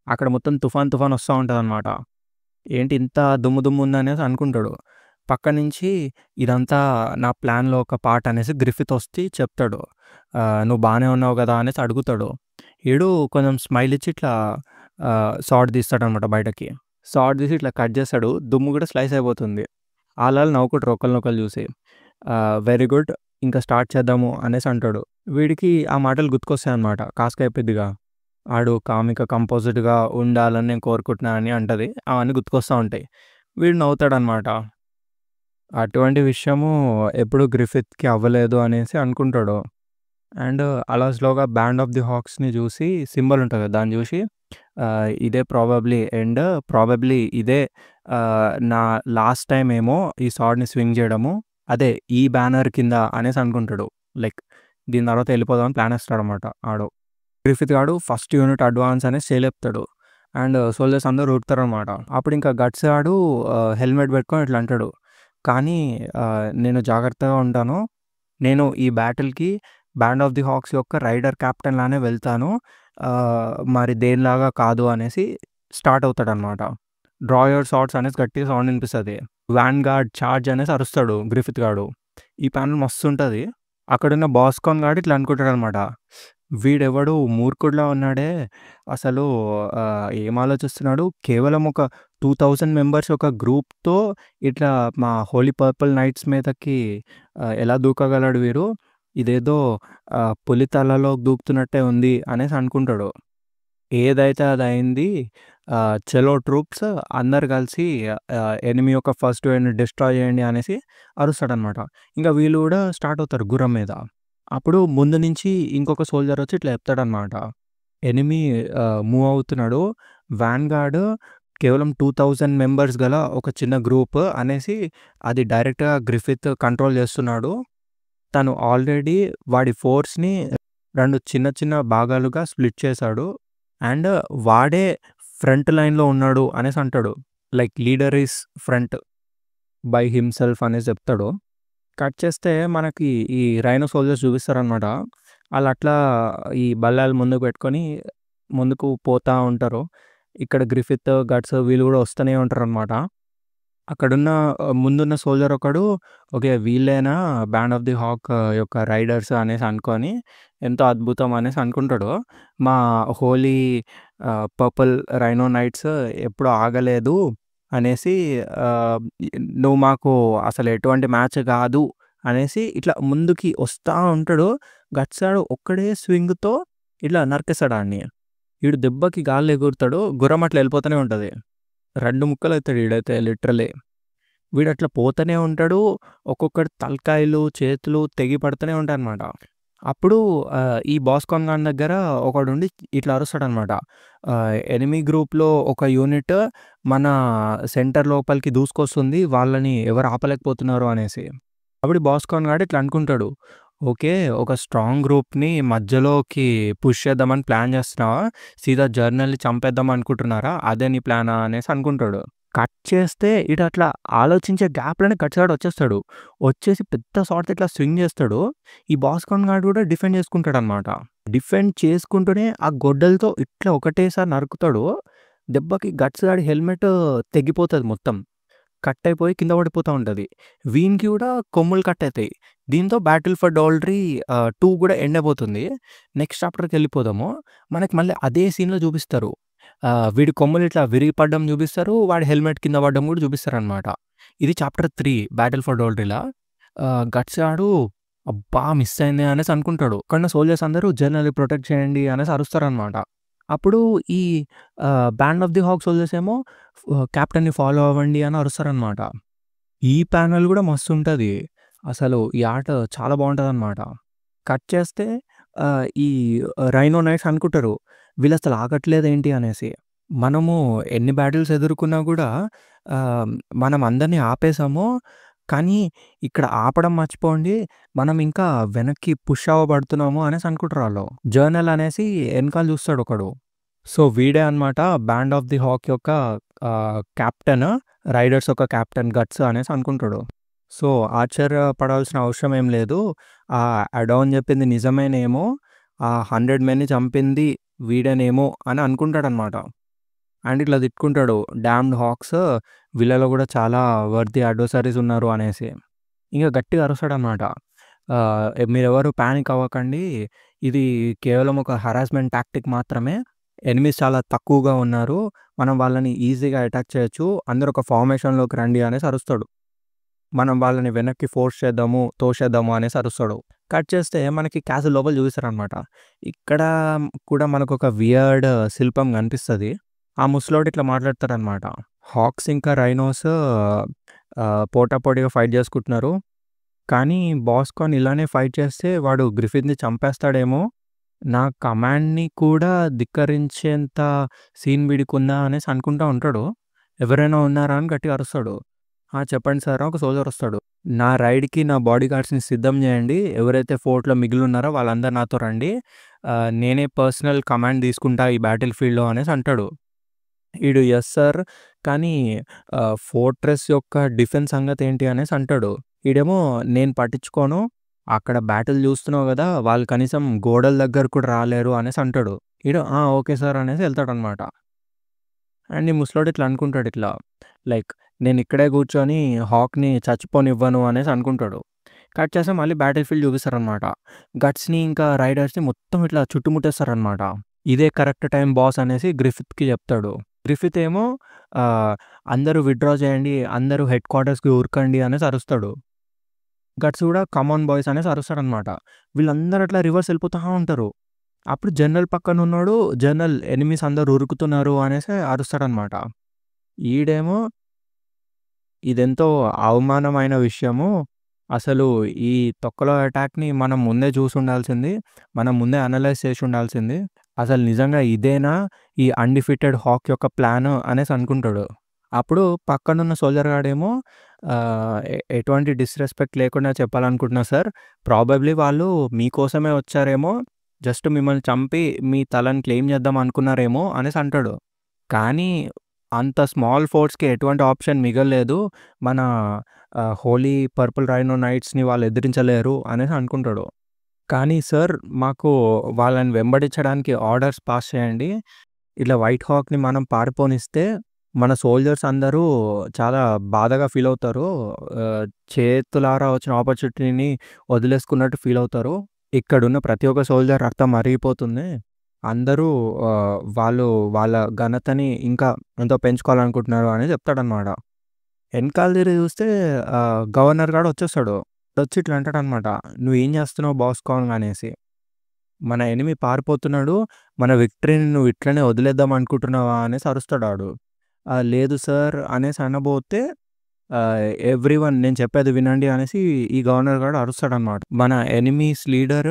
అక్కడ మొత్తం తుఫాన్ వస్తా ఉంటదనమాట. ఏంటి ఇంత దుమ్ము ఉందనేసి అనుకుంటాడు. పక్క నుంచి ఇదంతా నా ప్లాన్‌లో ఒక పార్ట్ అనేసి గ్రిఫిత్ వచ్చి చెప్తాడు. నువ్వు బానే ఉన్నావు గదా! అనేసి అడుగుతాడు. ఈడు కొంచెం స్మైల్ ఇచ్చి ఇట్లా సాడ్ తీస్తాడనమాట బయటకి. సాడ్ తీసి ఇట్లా కట్ చేస్తాడు. దుమ్ము కూడా స్లైస్ అయిపోతుంది. ఆళ్ళాళ్ళు నవ్వుకుంటారు ఒకళ్ళనొకళ్ళు చూసి. వెరీ గుడ్, ఇంకా స్టార్ట్ చేద్దాము అనేసి అంటాడు. వీడికి ఆ మాటలు గుర్తుకొస్తాయన్నమాట. కాస్కైపోద్దిగా. ఆడు కామిక కంపోజిట్‌గా ఉండాలని నేను కోరుకుంటున్నా అని అంటది. అవన్నీ గుర్తుకొస్తా ఉంటాయి. వీడు నవ్వుతాడనమాట. అటువంటి విషయము ఎప్పుడు గ్రిఫిత్‌కి అవ్వలేదు అనేసి అనుకుంటాడు. అండ్ అలా స్లోగా బ్యాండ్ ఆఫ్ ది హాక్స్‌ని చూసి సింబల్ ఉంటది కదా! దాన్ని చూసి ఇదే ప్రాబబ్లీ ఇదే నా లాస్ట్ టైమ్ ఏమో ఈ సార్డ్‌ని స్వింగ్ చేయడము. అదే ఈ బ్యానర్ కింద అనేసి అనుకుంటాడు. దీని తర్వాత వెళ్ళిపోదామని ప్లాన్ ఏస్తాడనమాట ఆడు. గ్రిఫిత్ గాడు ఫస్ట్ యూనిట్ అడ్వాన్స్ అనేసి చేయలేపుతాడు. అండ్ సోల్జర్స్ అందరూ ఉరుకుతారనమాట. అప్పుడు ఇంకా గట్స్ గాడు హెల్మెట్ పెట్టుకొని ఇట్లా అంటాడు. కానీ నేను జాగ్రత్తగా ఉంటాను. నేను ఈ బ్యాటిల్‌కి బ్యాండ్ ఆఫ్ ది హాక్స్ యొక్క రైడర్ కెప్టెన్ లానే వెళ్తాను. మరి దేనిలాగా కాదు అనేసి స్టార్ట్ అవుతాడనమాట. డ్రా యువర్ షాట్స్ అనేసి గట్టిగా సౌండ్ వినిపిస్తది. వాన్‌గార్డ్ చార్జ్ అనేసి అరుస్తాడు గ్రిఫిత్ గాడు. ఈ ప్యానెల్ మస్తుంటది. అక్కడున్న బాస్కాన్ గాడు ఇట్లా అనుకుంటాడనమాట. వీడెవడు మూర్ఖుడిలా ఉన్నాడే, అసలు ఏం ఆలోచిస్తున్నాడు, కేవలం ఒక 2000 మెంబర్స్ ఒక గ్రూప్‌తో ఇట్లా మా హోలీ పర్పుల్ నైట్స్ మీదకి ఎలా దూకగలడు వీరు, ఇదేదో పులి తలలో దూకుతున్నట్టే ఉంది అనేసి అనుకుంటాడు. ఏదైతే అదయింది. చలో ట్రూప్స్ అందరు కలిసి ఎనిమీ యొక్క ఫస్ట్ వేవ్‌ని డిస్ట్రాయ్ చేయండి అనేసి అరుస్తాడనమాట. ఇంకా వీళ్ళు కూడా స్టార్ట్ అవుతారు గుర్రం మీద. అప్పుడు ముందు నుంచి ఇంకొక సోల్జర్ వచ్చి ఇట్లా చెప్తాడనమాట. ఎనిమీ మూవ్ అవుతున్నాడు. వాన్‌గార్డ్ కేవలం 2000 మెంబర్స్ గల ఒక చిన్న గ్రూప్ అనేసి అది డైరెక్ట్‌గా గ్రిఫిత్ కంట్రోల్ చేస్తున్నాడు. తను ఆల్రెడీ వాడి ఫోర్స్‌ని 2 చిన్న భాగాలుగా స్ప్లిట్ చేశాడు. అండ్ వాడే ఫ్రంట్ లైన్‌లో ఉన్నాడు అనేసి అంటాడు. Leader is front by himself అనేసి చెప్తాడు. కట్ చేస్తే మనకి ఈ రైనో సోల్జర్స్ చూపిస్తారనమాట. ఆళ్ళట్లా ఈ బల్లాలు ముందుకు పెట్టుకొని ముందుకు పోతా ఉంటారు. ఇక్కడ గ్రిఫిత్, గట్స్ వీళ్ళు కూడా వస్తూనే ఉంటారనమాట. అక్కడున్న ముందున్న సోల్జర్ ఒకడు ఓకే, వీళ్ళేనా బ్యాండ్ ఆఫ్ ది హాక్ యొక్క రైడర్స్ అనేసి అనుకోని ఎంతో అద్భుతం అనేసి అనుకుంటాడు. మా హోలీ పర్పుల్ రైనో నైట్స్ ఎప్పుడు ఆగలేదు అనేసి నువ్వు మాకు అసలు ఎటువంటి మ్యాచ్ కాదు అనేసి ఇట్లా ముందుకి వస్తా ఉంటాడు. గట్సాడు ఒక్కడే స్వింగ్‌తో ఇట్లా నరికేస్తాడు ఆడిని. ఈడు దెబ్బకి గాల్లో ఎగురుతాడు. గుర్రం అట్లా వెళ్ళిపోతూనే ఉంటది. 2 ముక్కలవుతాడు ఈడైతే లిటరల్లీ. వీడట్లా పోతూనే ఉంటాడు. ఒక్కొక్కడి తలకాయలు, చేతులు తెగి పడుతూనే ఉంటాయనమాట. అప్పుడు ఈ బాస్కాన్ గాని దగ్గర ఒకడుండి ఇట్లా అరుస్తాడనమాట. ఎనిమీ గ్రూప్‌లో ఒక యూనిట్ మన సెంటర్ లోపలికి దూసుకొస్తుంది. వాళ్ళని ఎవరు ఆపలేకపోతున్నారు అనేసి. అప్పుడు బాస్కాన్ గాడు ఇట్లా అనుకుంటాడు. ఓకే, ఒక స్ట్రాంగ్ గ్రూప్‌ని మధ్యలోకి పుష్ చేద్దామని ప్లాన్ చేస్తున్నావా? సీదా జర్నల్‌ని చంపేద్దాం అనుకుంటున్నారా? అదే నీ ప్లానా అనేసి అనుకుంటాడు. కట్ చేస్తే అట్లా ఆలోచించే గ్యాప్‌లోనే గట్స్ గాడు వచ్చేస్తాడు. వచ్చేసి పెద్ద షాట్‌తో ఇట్లా స్వింగ్ చేస్తాడు. ఈ బాస్కాన్ గాడు కూడా డిఫెండ్ చేసుకుంటాడనమాట. డిఫెండ్ చేసుకుంటూనే ఆ గొడ్డలతో ఇట్లా ఒకటేసారి నరుకుతాడు. దెబ్బకి గట్స్ గాడి హెల్మెట్ తెగిపోతది మొత్తం. కట్ అయిపోయి కింద పడిపోతా ఉంటది. వీనికి కూడా కొమ్ములు కట్ అయితాయి. దీంతో 'బ్యాటిల్ ఫర్ డోల్డ్రీ 2' కూడా ఎండ్ అయిపోతుంది. నెక్స్ట్ చాప్టర్‌కి వెళ్ళిపోదాము. మనకి మళ్ళీ అదే సీన్‌లో చూపిస్తారు. వీడి కొమ్ములు ఇట్లా విరిగి పడడం చూపిస్తారు. వాడి హెల్మెట్ కింద పడడం కూడా చూపిస్తారనమాట. ఇది చాప్టర్ 3 'బ్యాటిల్ ఫర్ డోల్డ్రీలా'. గట్స్ గాడు అబ్బా! మిస్ అయింది అనేసి అనుకుంటాడు. కానీ సోల్జర్స్ అందరూ జనరల్‌ని ప్రొటెక్ట్ చేయండి అనేసి అరుస్తారనమాట. అప్పుడు ఈ Band of the Hawk soldiers ఏమో కెప్టెన్‌ని ఫాలో అవ్వండి అని అరుస్తారనమాట. ఈ ప్యానెల్ గూడా మస్తుంటది. అసలు ఈ ఆట చాలా బావుంటదనమాట. కట్ చేస్తే ఈ రైనో నైట్స్ అనుకుంటారు. వీళ్ళసలు ఆగట్లేదేంటి అనేసి. మనము ఎన్ని బ్యాటిల్స్ ఎదుర్కొన్నా గూడా ఆహ్, మనం అందరిని ఆపేసాము. కానీ ఇక్కడ ఆపడం మర్చిపోండి. మనం ఇంకా వెనక్కి పుష్ అవ్వబడుతున్నాము అనేసి అనుకుంటారాళ్ళు. జర్నల్ అనేసి ఎనకాల చూస్తాడొకడు. సో, వీడే అనమాట బ్యాండ్ ఆఫ్ ది హాక్ యొక్క కెప్టెన్. రైడర్స్ యొక్క కెప్టెన్ గట్స్ అనేసి అనుకుంటాడు. సో, ఆశ్చర్యపడాల్సిన అవసరం ఏం లేదు. అడోన్ చెప్పింది నిజమేనేమో, ఆ 100 మెన్‌ని చంపింది వీడేనేమో అని అనుకుంటాడనమాట. అండ్ ఇట్లా తిట్టుకుంటాడు. డామ్న్డ్ హాక్స్ వీళ్ళలో కూడా చాలా వర్తీ అడ్వర్సరీస్ ఉన్నారు అనేసి. ఇంక గట్టిగా అరుస్తాడనమాట. మీరెవరు పానిక్ అవ్వకండి. ఇది కేవలం ఒక హరాస్మెంట్ టాక్టిక్ మాత్రమే. ఎనిమీస్ చాలా తక్కువగా ఉన్నారు. మనం వాళ్ళని ఈజీగా అటాక్ చేయొచ్చు. అందరూ ఒక ఫార్మేషన్‌లోకి రండి అనేసి అరుస్తాడు. మనం వాళ్ళని వెనక్కి ఫోర్స్ చేద్దాము, తోసేద్దాము అనేసి అరుస్తాడు. కట్ చేస్తే మనకి క్యాసిల్ లోపల చూపిస్తారనమాట. ఇక్కడ కూడా మనకొక వియర్డ్ శిల్పం కనిపిస్తది. ఆ ముసలోడు ఇట్లా మాట్లాడతాడనమాట. హాక్స్ ఇంకా రైనోస్ పోటాపోటీగా ఫైట్ చేసుకుంటున్నారు. కానీ బాస్కాన్ ఇలానే ఫైట్ చేస్తే వాడు గ్రిఫిన్‌ని చంపేస్తాడేమో! నా కమాండ్‌ని కూడా ధిక్కరించేంత సీన్ వీడికుందా అనేసి అనుకుంటా ఉంటాడు. ఎవరైనా ఉన్నారా అని గట్టిగా అరుస్తాడు. ఆ! చెప్పండి సార్ అని ఒక సోల్జర్ వస్తాడు. నా రైడ్‌కి నా బాడీ గార్డ్స్‌ని సిద్ధం చేయండి. ఎవరైతే ఫోర్ట్‌లో మిగిలున్నారో వాళ్ళందరూ నాతో రండి. నేనే పర్సనల్ కమాండ్ తీసుకుంటా ఈ బ్యాటిల్ ఫీల్డ్‌లో అనేసి అంటాడు. ఈడు యెస్ సార్. కానీ ఫోర్ట్రెస్ యొక్క డిఫెన్స్ సంగతేంటి అనేసి అంటాడు. ఈడేమో నేను పట్టించుకోను. అక్కడ బ్యాటిల్ చూస్తున్నావు గదా! వాళ్ళు కనీసం గోడల దగ్గరకు కూడా రాలేరు అనేసి అంటాడు. ఈడు ఆ! ఓకే సార్ అనేసి ఎళ్తాడనమాట. అండ్ ఈ ముసలోడు ఇట్లా అనుకుంటాడు ఇట్లా లైక్ నేనిక్కడే కూర్చొని హాక్‌ని చచ్చిపోనివ్వను అనేసి అనుకుంటాడు. కట్ చేస్తే మళ్ళీ బ్యాటిల్ ఫీల్డ్ చూపిస్తారనమాట. గట్స్‌ని ఇంకా రైడర్స్‌ని మొత్తం ఇట్లా చుట్టుముట్టేస్తారనమాట. ఇదే కరెక్ట్ టైమ్ బాస్ అనేసి గ్రిఫిత్‌కి చెప్తాడు. గ్రిఫిత్ ఏమో ఆహ్, అందరూ విత్‌డ్రా చేయండి. అందరూ హెడ్ క్వార్టర్స్‌కి ఉరకండి అనేసి అరుస్తాడు. గట్స్ కూడా కమ్ ఆన్ బాయ్స్ అనేసి అరుస్తాడనమాట. వీళ్ళందరూ అట్లా రివర్స్ ఎళ్ళిపోతా ఉంటారు. అప్పుడు జనరల్ పక్కనున్నోడు జనరల్ ఎనిమీస్ అందరూ ఉరుకుతున్నారు అనేసి అరుస్తాడనమాట. ఈడేమో ఇదెంతో అవమానమైన విషయము. అసలు ఈ తొక్కలో అటాక్‌ని మనం ముందే చూసుండాల్సింది. మనం ముందే అనలైజ్ చేసుండాల్సింది. అసలు నిజంగా ఇదేనా ఈ అన్‌డిఫీటెడ్ హాక్ యొక్క ప్లాను అనేసి అనుకుంటాడు. అప్పుడు పక్కనున్న సోల్జర్ గాడేమో ఎటువంటి డిస్‌రెస్పెక్ట్ లేకుండా చెప్పాలనుకుంటున్నా సార్. ప్రాబబ్లీ వాళ్ళు మీకోసమే వచ్చారేమో. జస్ట్ మిమ్మల్ని చంపి మీ తలని క్లెయిమ్ చేద్దాం అనుకున్నారేమో అనేసి అంటాడు. కానీ అంత స్మాల్ ఫోర్స్‌కి ఎటువంటి ఆప్షన్ మిగల్లేదు. మన హోలీ పర్పుల్ రైనో నైట్స్‌ని వాళ్ళు ఎదిరించలేరు అనేసి అనుకుంటాడు. కానీ సార్ మాకు వాళ్ళని వెంబడించడానికి ఆర్డర్స్ పాస్ చేయండి. ఇట్లా వైట్ హాక్‌ని మనం పారిపోనిస్తే మన సోల్జర్స్ అందరూ చాలా బాధగా ఫీల్ అవుతారు. ఆహ్, చేతులారా వచ్చిన ఆపర్చునిటీని వదిలేసుకున్నట్టు ఫీల్ అవుతారు. ఇక్కడున్న ప్రతి ఒక్క సోల్జర్ రక్తం మరిగిపోతుంది. అందరూ వాళ్ళు వాళ్ళ ఘనతని ఇంకా ఎంతో పెంచుకోవాలనుకుంటున్నారు అని చెప్తాడనమాట. ఎనకాల తిరిగి చూస్తే గవర్నర్ గాడు వచ్చేస్తాడు. వచ్చి ఇట్లా అంటాడనమాట. "నువ్వేం చేస్తున్నావు బాస్‌కాన్" అనేసి. "మన ఎనిమీ పారిపోతున్నాడు. మన విక్టరీని నువ్వు ఇట్లనే వదిలేద్దాం అనుకుంటున్నావా" అనేసి అరుస్తాడాడు. "లేదు సార్" అనేసి అనబోతే ఎవ్రీవన్ నేను చెప్పేది వినండి అనేసి ఈ గవర్నర్ గాడు అరుస్తాడనమాట. మన ఎనిమీస్ లీడర్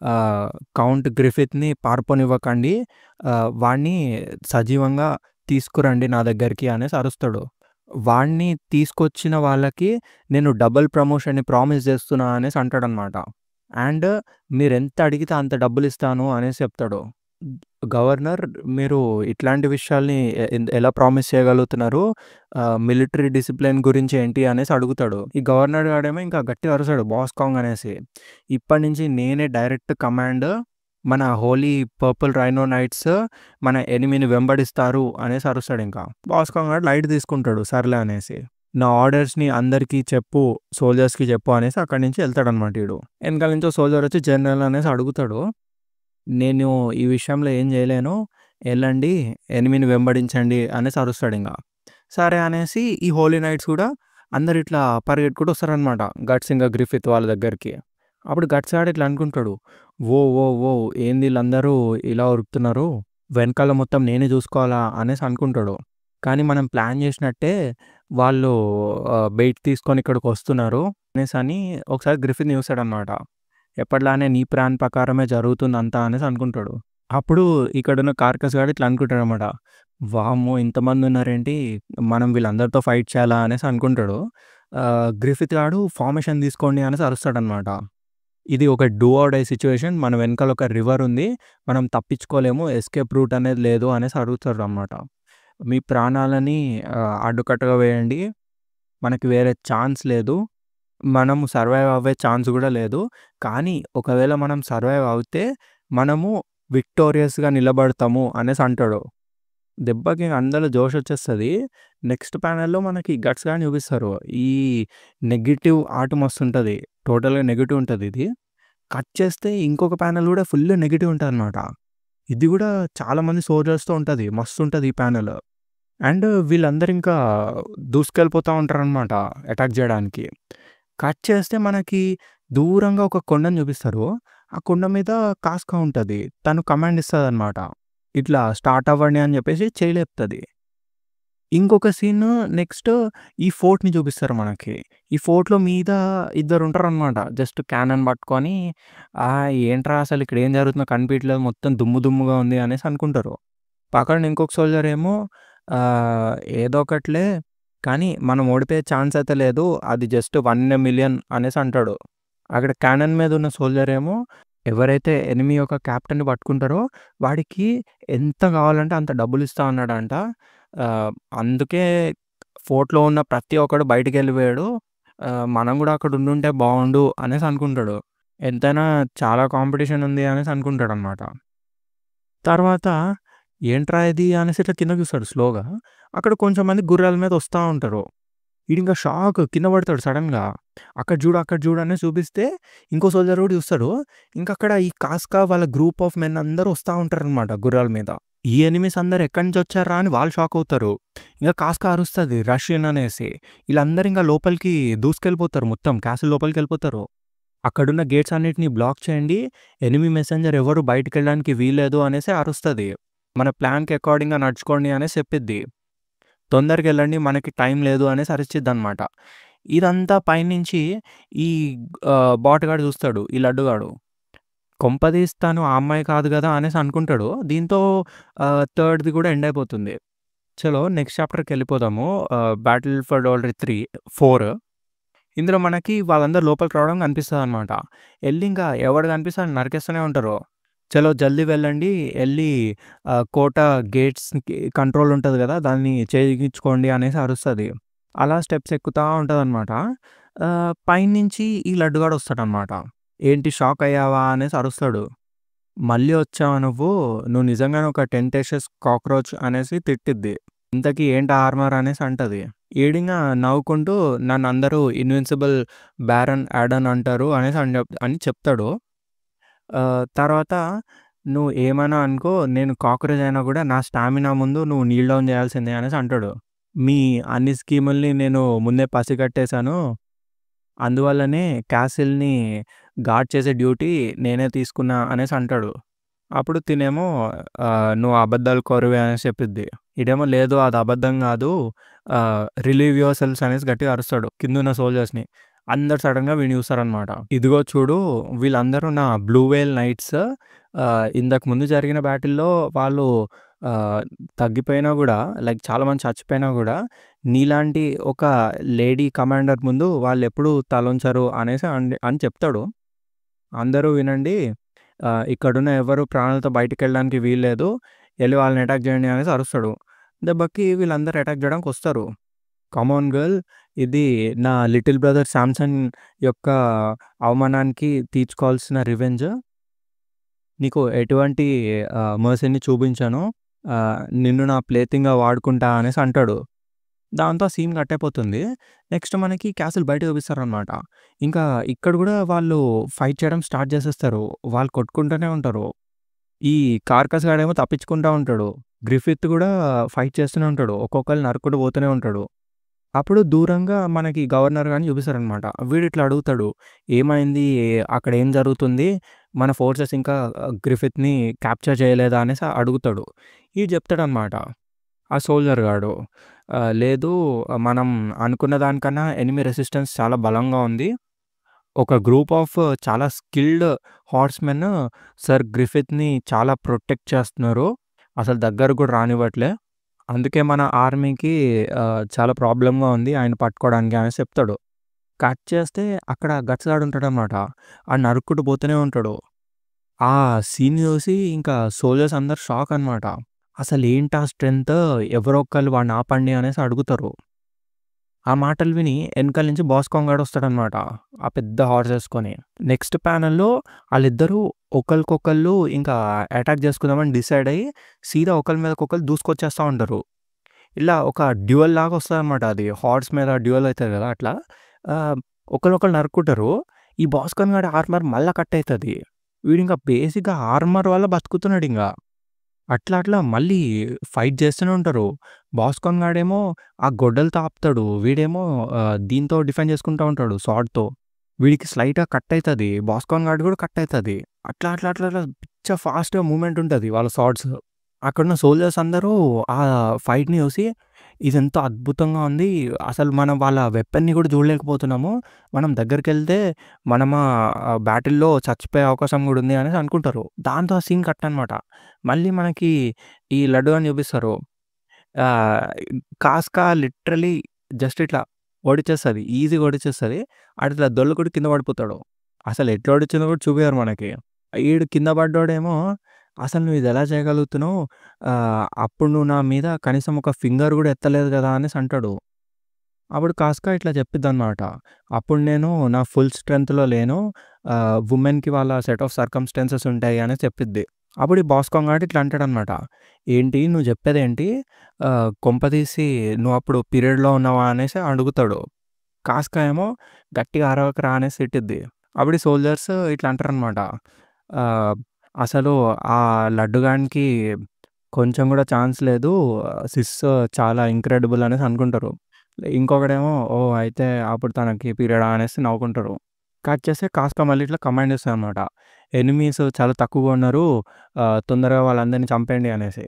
ఆహ్, కౌంట్ గ్రిఫిత్‌ని పారిపోనివ్వకండి. వాడిని సజీవంగా తీసుకురండి నా దగ్గరికి అనేసి అరుస్తాడు. వాడిని తీసుకొచ్చిన వాళ్ళకి నేను డబుల్ ప్రమోషన్‌ని ప్రామిస్ చేస్తున్నా అనేసి అంటాడనమాట. అండ్ మీరెంత అడిగితే అంత డబ్బులిస్తాను అనేసి చెప్తాడు. గవర్నర్ మీరు ఇట్లాంటి విషయాల్ని ఎలా ప్రామిస్ చేయగలుగుతున్నారు? మిలిటరీ డిసిప్లిన్ గురించి ఏంటి అనేసి అడుగుతాడు. ఈ గవర్నర్ గాడేమో ఇంకా గట్టిగా అరుస్తాడు బాస్కాంగ్ అనేసి. ఇప్పటి నుంచి నేనే డైరెక్ట్ కమాండ్ మన హోలీ పర్పుల్ రైనో నైట్స్ మన ఎనిమీని వెంబడిస్తారు అనేసి అరుస్తాడింకా. బాస్కాంగ్ గాడు లైట్ తీసుకుంటాడు సర్లే అనేసి. నా ఆర్డర్స్‌ని అందరికీ చెప్పు, సోల్జర్స్‌కి చెప్పు అనేసి అక్కడి నుంచి ఎళ్తాడనమాట ఈడు. ఎనకాల నుంచి ఓ సోల్జర్ వచ్చి జనరల్ అనేసి అడుగుతాడు. నేను ఈ విషయంలో ఏం చేయలేను. ఎళ్ళండి ఎనిమీని వెంబడించండి అనేసి అరుస్తాడింక. సరే అనేసి ఈ హోలీ నైట్స్ కూడా అందరూ ఇట్లా పరిగెట్టుకుంటూ వస్తారనమాట. గట్స్ ఇంకా గ్రిఫిత్ వాళ్ళ దగ్గరికి. అప్పుడు గట్స్ గాడు ఇట్లా అనుకుంటాడు. ఓ ఓ ఓ ఏంది వీళ్ళందరూ ఇలా ఉరుకుతున్నారు. వెనకాల మొత్తం నేనే చూసుకోవాలా అనేసి అనుకుంటాడు. కానీ మనం ప్లాన్ చేసినట్టే వాళ్ళు బెయిట్ తీసుకొని ఇక్కడికొస్తున్నారు అనేసని ఒకసారి గ్రిఫిన్ చూస్తాడనమాట. ఎప్పటిలానే నీ ప్లాన్ ప్రకారమే జరుగుతుందంతా అనేసి అనుకుంటాడు. అప్పుడు ఇక్కడున్న కార్కస్ గాడు ఇట్లా అనుకుంటాడనమాట. వామ్మో! ఇంతమందున్నారేంటి? మనం వీళ్ళందరితో ఫైట్ చేయాలా అనేసి అనుకుంటాడు. గ్రిఫిత్ గాడు ఫార్మేషన్ తీసుకోండి అనేసి అరుస్తాడనమాట. ఇది ఒక డూ ఆర్ డై సిట్యుయేషన్. మన వెనకాల ఒక రివర్ ఉంది. మనం తప్పించుకోలేము. ఎస్కేప్ రూట్ అనేది లేదు అనేసి అడుగుతారనమాట. మీ ప్రాణాలని అడ్డుకట్టగా వేయండి. మనకి వేరే ఛాన్స్ లేదు. మనము సర్వైవ్ అవ్వే ఛాన్స్ గూడా లేదు. కానీ ఒకవేళ మనం సర్వైవ్ అవుతే మనము విక్టోరియస్‌గా నిలబడతాము అనేసి అంటాడు. దెబ్బకి అందరిలో జోషొచ్చేస్తది. నెక్స్ట్ ప్యానెల్‌లో మనకి గట్స్ గాడిని చూపిస్తారు. ఈ నెగెటివ్ ఆర్ట్ మస్తుంటది. టోటల్‌గా నెగెటివ్ ఉంటదిది. కట్ చేస్తే ఇంకొక ప్యానెల్ గూడా ఫుల్ నెగెటివ్ ఉంటదనమాట. ఇది గూడా చాలా మంది సోల్జర్స్‌తో ఉంటది. మస్తుంటది ఈ ప్యానెల్. అండ్ వీళ్ళందరూ ఇంకా దూసుకెళ్ళిపోతా ఉంటారనమాట అటాక్ జేయడానికి. కట్ చేస్తే మనకి దూరంగా ఒక కొండని చూపిస్తారు. ఆ కొండ మీద కాస్కా ఉంటది. తను కమాండ్ ఇస్తదనమాట. ఇట్లా స్టార్ట్ అవ్వండి అని జెప్పేసి చెయ్యి లేపుతది. ఇంకొక సీన్ నెక్స్ట్ ఈ ఫోర్ట్‌ని చూపిస్తారు మనకి. ఈ ఫోర్ట్‌లో మీద ఇద్దరుంటారనమాట. జస్ట్ క్యానన్ పట్టుకొని ఏంట్రా అసలు ఇక్కడ ఏం జరుగుతుందో కనిపియట్లేదు మొత్తం దుమ్ము దుమ్ముగా ఉంది అనేసి అనుకుంటారు. పక్కన ఇంకొక సోల్జర్ ఏమో ఏదో ఒకటిలే కానీ మనం ఓడిపోయే ఛాన్స్ అయితే లేదు. అది జస్ట్ 1 ఇన్ ఎ మిలియన్ అనేసి అంటాడు. అక్కడ క్యానన్ మీద ఉన్న సోల్జర్ ఏమో ఎవరైతే ఎనిమీ యొక్క కెప్టెన్‌ని పట్టుకుంటారో వాడికి ఎంత కావాలంటే అంత డబ్బులిస్తా అన్నాడంట. అందుకే ఫోర్ట్‌లో ఉన్న ప్రతి ఒక్కడు బయటికెళ్ళిపోయాడు. మనం గూడా అక్కడ ఉండుంటే బావుండు అనేసి అనుకుంటాడు. ఎంతైనా చాలా కాంపిటీషన్ ఉంది అనేసి అనుకుంటాడనమాట. తర్వాత ఏంట్రా ఇది అనేసి ఇట్లా కిందకి చూస్తాడు స్లోగా. అక్కడ కొంచెం మంది గుర్రాల మీద వస్తా ఉంటారు. ఈడింకా షాక్ కింద పడతాడు సడెన్‌గా. అక్కడ చూడు అనేసి చూపిస్తే ఇంకో సోల్జర్ కూడా చూస్తాడు. ఇంకక్కడ ఈ కాస్కా వాళ్ళ గ్రూప్ ఆఫ్ మెన్ అందరూ వస్తా ఉంటారనమాట గుర్రాల మీద. ఈ ఎనిమీస్ అందరూ ఎక్కడి నుంచి వచ్చార్రా అని వాళ్ళు షాక్ అవుతారు. ఇంక కాస్కా అరుస్తది రష్యన్ అనేసి. ఈళ్ళందరూ ఇంక లోపలికి దూసుకెళ్ళిపోతారు మొత్తం క్యాసిల్ లోపలికెళ్ళిపోతారు. అక్కడున్న గేట్స్ అన్నిటిని బ్లాక్ చేయండి. ఎనిమీ మెసెంజర్ ఎవరు బయటికెళ్ళడానికి వీల్లేదు అనేసి అరుస్తది. మన ప్లాన్‌కి అకార్డింగ్‌గా నడుచుకోండి అనేసి చెప్పిద్ది. తొందరగెళ్ళండి మనకి టైం లేదు అనేసి అరిచిద్దనమాట. ఇదంతా పైనుంచి ఈ బాట్‌గాడు చూస్తాడు. ఈ లడ్డుగాడు. కొంపదీసి తను ఆ అమ్మాయి కాదు గదా! అనేసి అనుకుంటాడు. దీంతో థర్డ్‌ది కూడా ఎండ్ అయిపోతుంది. చలో నెక్స్ట్ చాప్టర్‌కెళ్ళిపోదాము. 'బ్యాటిల్ ఫర్ డోల్రీ 3' 4 ఇందులో మనకి వాళ్ళందరూ లోపలికి రావడం కనిపిస్తదనమాట. ఎళ్లి ఎవడు కనిపిస్తే ఆడిని నరికేస్తూనే ఉంటారు. చలో జల్దీ వెళ్ళండి. ఎళ్లి కోట గేట్స్‌కి కంట్రోల్ ఉంటది గదా! దాన్ని చేజిక్కించుకోండి అనేసి అరుస్తది. అలా స్టెప్స్ ఎక్కుతా ఉంటదనమాట. పైనుంచి ఈ లడ్డుగాడు వస్తాడనమాట. ఏంటి షాక్ అయ్యావా అనేసి అరుస్తాడు. మళ్ళీ వచ్చావా నువ్వు? నువ్వు నిజంగానే ఒక టెంటేషియస్ కాక్రోచ్ అనేసి తిట్టిద్ది. ఇంతకీ ఏంటి ఆర్మర్ అనేసి అంటది. ఈడింగా నవ్వుకుంటూ నన్నందరూ ఇన్విన్సిబుల్ బ్యారన్ యాడన్ అంటారు అనేసి అని చెప్తాడు. తర్వాత నువ్వు ఏమైనా అనుకో నేను కాక్రోచ్ అయినా గూడా నా స్టామినా ముందు నువ్వు నీల్ డౌన్ చేయాల్సిందే అనేసి అంటాడు. మీ అన్ని స్కీముల్ని నేను ముందే పసిగట్టేసాను. అందువల్లనే క్యాసిల్‌ని గార్డ్ చేసే డ్యూటీ నేనే తీసుకున్నా అనేసి అంటాడు. అప్పుడు తినేమో నువ్వు అబద్ధాలు కోరువే అనేసి చెప్పిద్ది. ఈడేమో లేదు అది అబద్ధం గాదు. రిలీవ్ యువర్ సెల్వ్స్ అనేసి గట్టిగా అరుస్తాడు కిందున్న సోల్జర్స్‌ని. అందరూ సడెన్‌గా వీడిని చూస్తారనమాట. ఇదిగో చూడు వీళ్ళందరూ నా బ్లూ వేల్ నైట్స్. ఇంతకు ముందు జరిగిన బ్యాటిల్‌లో వాళ్ళు తగ్గిపోయినా గూడా లైక్ చాలామంది చచ్చిపోయినా గూడా నీలాంటి ఒక లేడీ కమాండర్ ముందు వాళ్ళెప్పుడూ తలొంచరు అనేసి అని చెప్తాడు. అందరూ వినండి. ఇక్కడున్న ఎవరు ప్రాణాలతో బయటికెళ్ళడానికి వీల్లేదు. ఎళ్లి వాళ్ళని అటాక్ చేయండి అనేసి అరుస్తాడు. దెబ్బకి వీళ్ళందరూ అటాక్ చేయడానికొస్తారు. కమ్ ఆన్ గర్ల్ ఇది నా లిటిల్ బ్రదర్ శాంసన్ యొక్క అవమానానికి తీర్చుకోవాల్సిన రివెంజ్. నీకు ఎటువంటి మర్సీని చూపించను. నిన్ను నా ప్లేథింగ్‌గా వాడుకుంటా అనేసి అంటాడు. దాంతో ఆ సీన్ కట్ అయిపోతుంది. నెక్స్ట్ మనకి క్యాసిల్ బయట చూపిస్తారనమాట. ఇంకా ఇక్కడ గూడా వాళ్ళు ఫైట్ చేయడం స్టార్ట్ చేసేస్తారు. వాళ్ళు కొట్టుకుంటూనే ఉంటారు. ఈ కార్కస్ గాడేమో తప్పించుకుంటా ఉంటాడు. గ్రిఫిత్ గూడా ఫైట్ చేస్తూనే ఉంటాడు. ఒక్కొక్కళ్ళని నరుక్కుంటూ పోతూనే ఉంటాడు. అప్పుడు దూరంగా మనకి గవర్నర్ గారిని చూపిస్తారనమాట. వీడిట్లా అడుగుతాడు. "ఏమైంది? అక్కడ ఏం జరుగుతుంది? మన ఫోర్సెస్ ఇంకా గ్రిఫిత్‌ని క్యాప్చర్ చేయలేదా?" అనేసి అడుగుతాడు. ఈడు చెప్తాడనమాట. ఆ సోల్జర్ గాడు. లేదు, మనం అనుకున్న దానికన్నా ఎనిమీ రెసిస్టెన్స్ చాలా బలంగా ఉంది. ఒక గ్రూప్ ఆఫ్ చాలా స్కిల్డ్ హార్స్‌మెన్ సర్ గ్రిఫిత్‌ని చాలా ప్రొటెక్ట్ చేస్తున్నారు. అసలు దగ్గరకు కూడా రానివ్వట్లే. అందుకే మన ఆర్మీకి చాలా ప్రాబ్లమ్‌గా ఉంది ఆయన్ని పట్టుకోవడానికి అనేసి చెప్తాడు. కట్ చేస్తే అక్కడ గట్స్ గాడు ఉంటాడనమాట. ఆడు నరుక్కుంటూ పోతూనే ఉంటాడు. ఆ సీన్ చూసి ఇంకా సోల్జర్స్ అందరూ షాక్ అనమాట. అసలేంటా స్ట్రెంత్, ఎవరో ఒకళ్ళు వాడిని ఆపండి అనేసి అడుగుతారు. ఆ మాటలు విని ఎనకాల నుంచి బాస్కాన్ గాడు వస్తాడనమాట. ఆ పెద్ద హార్స్ ఏసుకొని. నెక్స్ట్ ప్యానెల్‌లో ఆళ్ళిద్దరూ ఒకళ్ళకొకళ్ళు ఇంకా అటాక్ చేసుకుందామని డిసైడ్ అయ్యి సీదా ఒకళ్ళ మీదకొకళ్ళు దూసుకొచ్చేస్తా ఉంటారు. ఇలా ఒక డ్యూయల్ లాగా వస్తదనమాట అది. హార్స్ మీద డ్యూయల్ అయితది గదా! అట్లా. ఆహ్, ఒకళ్ళనొకళ్ళు నరుక్కుంటారు. ఈ బాస్కాన్ గాడి ఆర్మర్ మళ్ళా కట్ అయితది. వీడింకా బేసిక్‌గా ఆర్మర్ వల్ల బతుకుతున్నాడింగ. అట్లా అట్లా మళ్ళీ ఫైట్ చేస్తూనే ఉంటారు. బాస్కాన్ గాడేమో ఆ గొడ్డలితో ఆపుతాడు. వీడేమో దీంతో డిఫెండ్ చేసుకుంటా ఉంటాడు స్వార్డ్‌తో. వీడికి స్లైట్‌గా కట్ అయితది. బాస్కాన్ గాడికి కూడా కట్ అయితది. అట్లా అట్లా అట్లా అట్లా పిచ్చ ఫాస్ట్‌గా మూవ్‌మెంట్ ఉంటది వాళ్ళ స్వార్డ్స్. అక్కడున్న సోల్జర్స్ అందరూ ఆ ఫైట్‌ని చూసి ఇదెంతో అద్భుతంగా ఉంది. అసలు మనం వాళ్ళ వెపన్‌ని కూడా చూడలేకపోతున్నాము. మనం దగ్గరికెళ్తే మనం బ్యాటిల్‌లో చచ్చిపోయే అవకాశం కూడా ఉంది అనేసి అనుకుంటారు. దాంతో ఆ సీన్ కట్ అనమాట. మళ్ళీ మనకి ఈ లడ్డు గాడిని చూపిస్తారు. ఆహ్, కాస్కా లిటరల్లీ జస్ట్ ఇట్లా ఓడిచేస్తది. ఈజీగా ఓడిచేస్తది. ఆడిట్లా దొర్లుకుంటూ కింద పడిపోతాడు. అసలు ఎట్లా ఓడిచ్చిందో కూడా చూపియరు మనకి. ఈడు కింద పడ్డోడేమో, "అసలు నువ్వు ఇదెలా చేయగలుగుతున్నావు? అప్పుడు నువ్వు నా మీద కనీసం ఒక ఫింగర్ కూడా ఎత్తలేదు కదా!" అనేసి అంటాడు. అప్పుడు కాస్కా ఇట్లా చెప్పిద్దనమాట. "అప్పుడు నేను నా ఫుల్ స్ట్రెంగ్త్‌లో లేను. వుమెన్‌కి వాళ్ళ సెట్ ఆఫ్ సర్కమ్‌స్టాన్సెస్ ఉంటాయి" అనేసి చెప్పిద్ది. అప్పుడు ఈ బాస్కాన్ గాడు ఇట్లా అంటాడనమాట. "ఏంటి నువ్వు చెప్పేదేంటి? కొంపదీసి నువ్వప్పుడు పీరియడ్‌లో ఉన్నావా?" అనేసి అడుగుతాడు. కాస్కా ఏమో గట్టిగా అరవకురా అనేసి తిట్టిద్ది. అప్పుడు ఈ సోల్జర్స్ ఇట్లా అంటారనమాట. ఆహ్, "అసలు ఆ లడ్డుగానికి కొంచెం కూడా ఛాన్స్ లేదు. సిస్ చాలా ఇంక్రెడిబుల్" అనేసి అనుకుంటారు. ఇంకొకడేమో ఓహ్! అయితే అప్పుడు తనకి పీరియడా అనేసి నవ్వుకుంటారు. కట్ చేస్తే కాస్కా మళ్ళీ ఇట్లా కమాండ్ ఇస్తదనమాట. ఎనిమీస్ చాలా తక్కువగా ఉన్నారు. తొందరగా వాళ్ళందరిని చంపేయండి అనేసి.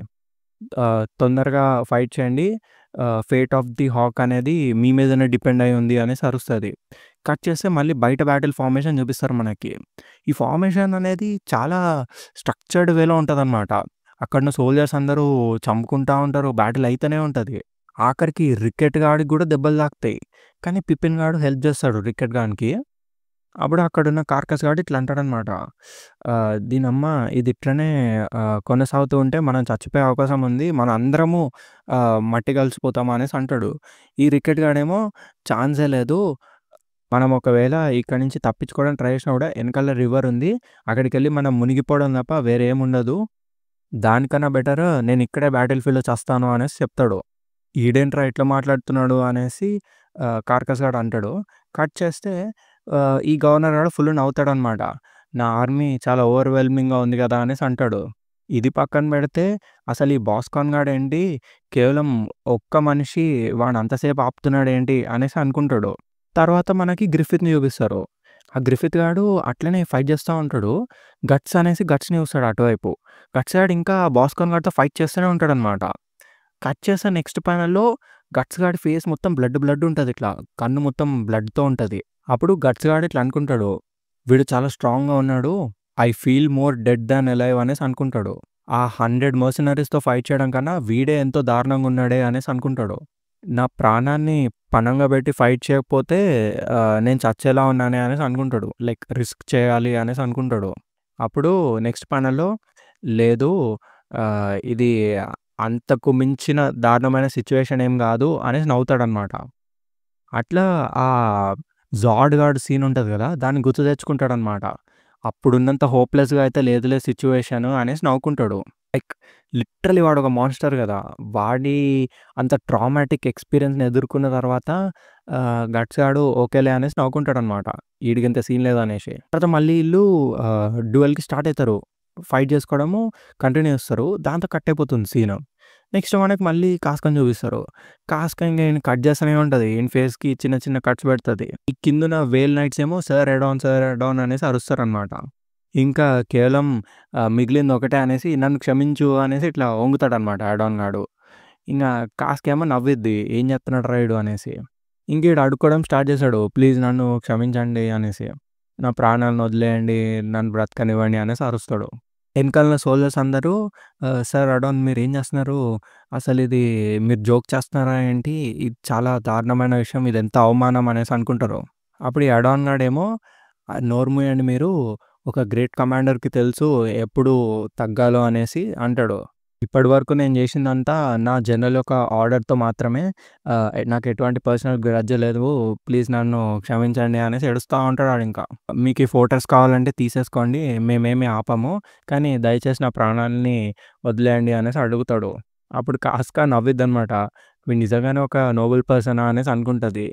తొందరగా ఫైట్ చేయండి. ఫేట్ ఆఫ్ ది హాక్ అనేది మీ మీదనే డిపెండ్ అయ్యి ఉంది అనేసి అరుస్తది. కట్ చేస్తే మళ్ళీ బయట బ్యాటిల్ ఫార్మేషన్ చూపిస్తారు మనకి. ఈ ఫార్మేషన్ అనేది చాలా స్ట్రక్చర్డ్ వేలో ఉంటదనమాట. అక్కడున్న సోల్జర్స్ అందరూ చంపుకుంటా ఉంటారు. బ్యాటిల్ అయితేనే ఉంటది. ఆఖరికి రికెట్ గాడికి గూడా దెబ్బలు తాకుతాయి. కానీ పిపిన్ గాడు హెల్ప్ చేస్తాడు రికెట్ గానికి. అప్పుడు అక్కడున్న కార్కస్ గాడు ఇట్లా అంటాడనమాట. దీనమ్మ ఇది ఇట్లనే కొనసాగుతూ ఉంటే మనం చచ్చిపోయే అవకాశం ఉంది. మనం అందరము మట్టి కలిసిపోతాం అనేసి అంటాడు. ఈ రికెట్ గాడేమో ఛాన్సే లేదు. మనం ఒకవేళ ఇక్కడి నుంచి తప్పించుకోవడానికి ట్రై చేసినా కూడా ఎనకాల రివర్ ఉంది. అక్కడికెళ్ళి మనం మునిగిపోవడం తప్ప వేరే ఏముండదు. దానికన్నా బెటర్ నేను ఇక్కడే బ్యాటిల్ ఫీల్డ్‌లో చస్తాను అనేసి చెప్తాడు. ఈడేంట్రా ఇట్లా మాట్లాడుతున్నాడు అనేసి కార్కస్ గాడు అంటాడు. కట్ చేస్తే ఈ గవర్నర్ గాడు ఫుల్ నవ్వుతాడనమాట. నా ఆర్మీ చాలా ఓవర్‌వెల్మింగ్‌గా ఉంది కదా! అనేసి అంటాడు. ఇది పక్కన పెడితే అసలు ఈ బాస్కాన్ గాడేంటి కేవలం ఒక్క మనిషి వాడంతసేపు ఆపుతున్నాడేంటి అనేసి అనుకుంటాడు. తర్వాత మనకి గ్రిఫిత్‌ని చూపిస్తారు. ఆ గ్రిఫిత్ గాడు అట్లనే ఫైట్ చేస్తా ఉంటాడు. గట్స్ అనేసి గట్స్‌ని చూస్తాడు అటువైపు. గట్స్ గాడు ఇంకా బాస్కాన్ గాడితో ఫైట్ చేస్తూనే ఉంటాడనమాట. కట్ చేస్తే నెక్స్ట్ ప్యానెల్‌లో గట్స్ గాడి ఫేస్ మొత్తం బ్లడ్ బ్లడ్ ఉంటదిట్లా. కన్ను మొత్తం బ్లడ్‌తో ఉంటది. అప్పుడు గట్స్ గాడు ఇట్లా అనుకుంటాడు. వీడు చాలా స్ట్రాంగ్‌గా ఉన్నాడు. I feel more dead than alive అనేసి అనుకుంటాడు. ఆ 100 మర్సనరీస్‌తో ఫైట్ చేయడం కన్నా వీడే ఎంతో దారుణంగా ఉన్నాడే అనేసి అనుకుంటాడు. నా ప్రాణాన్ని పణంగా పెట్టి ఫైట్ చేయకపోతే నేను చచ్చేలా ఉన్నానే అనేసి అనుకుంటాడు. లైక్ రిస్క్ చేయాలి అనేసి అనుకుంటాడు. అప్పుడు నెక్స్ట్ ప్యానెల్‌లో లేదు, ఇది అంతకు మించిన దారుణమైన సిట్యుయేషన్ ఏం గాదు అనేసి నవ్వుతాడనమాట. అట్లా ఆ జాడ్ గాడు సీన్ ఉంటది గదా! దాన్ని గుర్తు తెచ్చుకుంటాడనమాట. అప్పుడున్నంత హోప్‌లెస్‌గా అయితే లేదులే సిట్యుయేషను అనేసి నవ్వుకుంటాడు. లైక్ లిటరల్లీ వాడొక మాన్‌స్టర్ గదా! వాడి అంత ట్రామాటిక్ ఎక్స్‌పీరియన్స్‌ని ఎదుర్కొన్న తర్వాత గట్స్ గాడు ఓకేలే అనేసి నవ్వుకుంటాడనమాట. ఈడికింత సీన్ లేదనేసి. తర్వాత మళ్ళీ ఈళ్ళు డ్యూయల్‌కి స్టార్ట్ అయితారు. ఫైట్ జేసుకోవడము కంటిన్యూ చేస్తారు. దాంతో కట్ అయిపోతుంది సీను. నెక్స్ట్ మనకి మళ్ళీ కాస్కని చూపిస్తారు. కాస్క ఇంక ఈయన కట్ చేస్తూనే ఉంటది. ఈయన ఫేస్‌కి చిన్న చిన్న కట్స్ పెడతది. ఈ కిందున్న వేల్ నైట్స్ ఏమో సార్ ఎడాన్ అనేసి అరుస్తారనమాట. ఇంకా కేవలం మిగిలింది ఒకటే అనేసి నన్ను క్షమించు అనేసి ఇట్లా వంగుతాడనమాట యాడాన్ గాడు. ఇంగ కాస్కేమో నవ్విద్ది. ఏం చెప్తున్నాడురా ఈడు అనేసి. ఇంక ఈడు అడుక్కోవడం స్టార్ట్ చేశాడు. ప్లీజ్ నన్ను క్షమించండి అనేసి. నా ప్రాణాలను వదిలేయండి. నన్ను బ్రతకనివ్వండి అనేసి అరుస్తాడు. ఎనకాల సోల్జర్స్ అందరూ సార్ అడాన్ మీరేం చేస్తున్నారు? అసలిది మీరు జోక్ చేస్తున్నారా ఏంటి? ఇది చాలా దారుణమైన విషయం. ఇదెంత అవమానం అనేసి అనుకుంటారు. అప్పుడు ఈ అడాన్ గాడేమో నోరు మూయండి మీరు. ఒక గ్రేట్ కమాండర్‌కి తెలుసు ఎప్పుడు తగ్గాలో అనేసి అంటాడు. ఇప్పటివరకు నేను చేసిందంతా నా జనరల్ యొక్క ఆర్డర్‌తో మాత్రమే. నాకు ఎటువంటి పర్సనల్ గ్రడ్జ్ లేదు. ప్లీజ్ నన్ను క్షమించండి అనేసి ఏడుస్తా ఉంటాడు ఆడింకా. మీకు ఈ ఫోటోస్ కావాలంటే తీసేసుకోండి. మేమేమి ఆపము. కానీ దయచేసి నా ప్రాణాల్ని వదిలేయండి అనేసి అడుగుతాడు. అప్పుడు కాస్కా నవ్విద్దనమాట. వీడు నిజంగానే ఒక నోబెల్ పర్సనా అనేసి అనుకుంటది.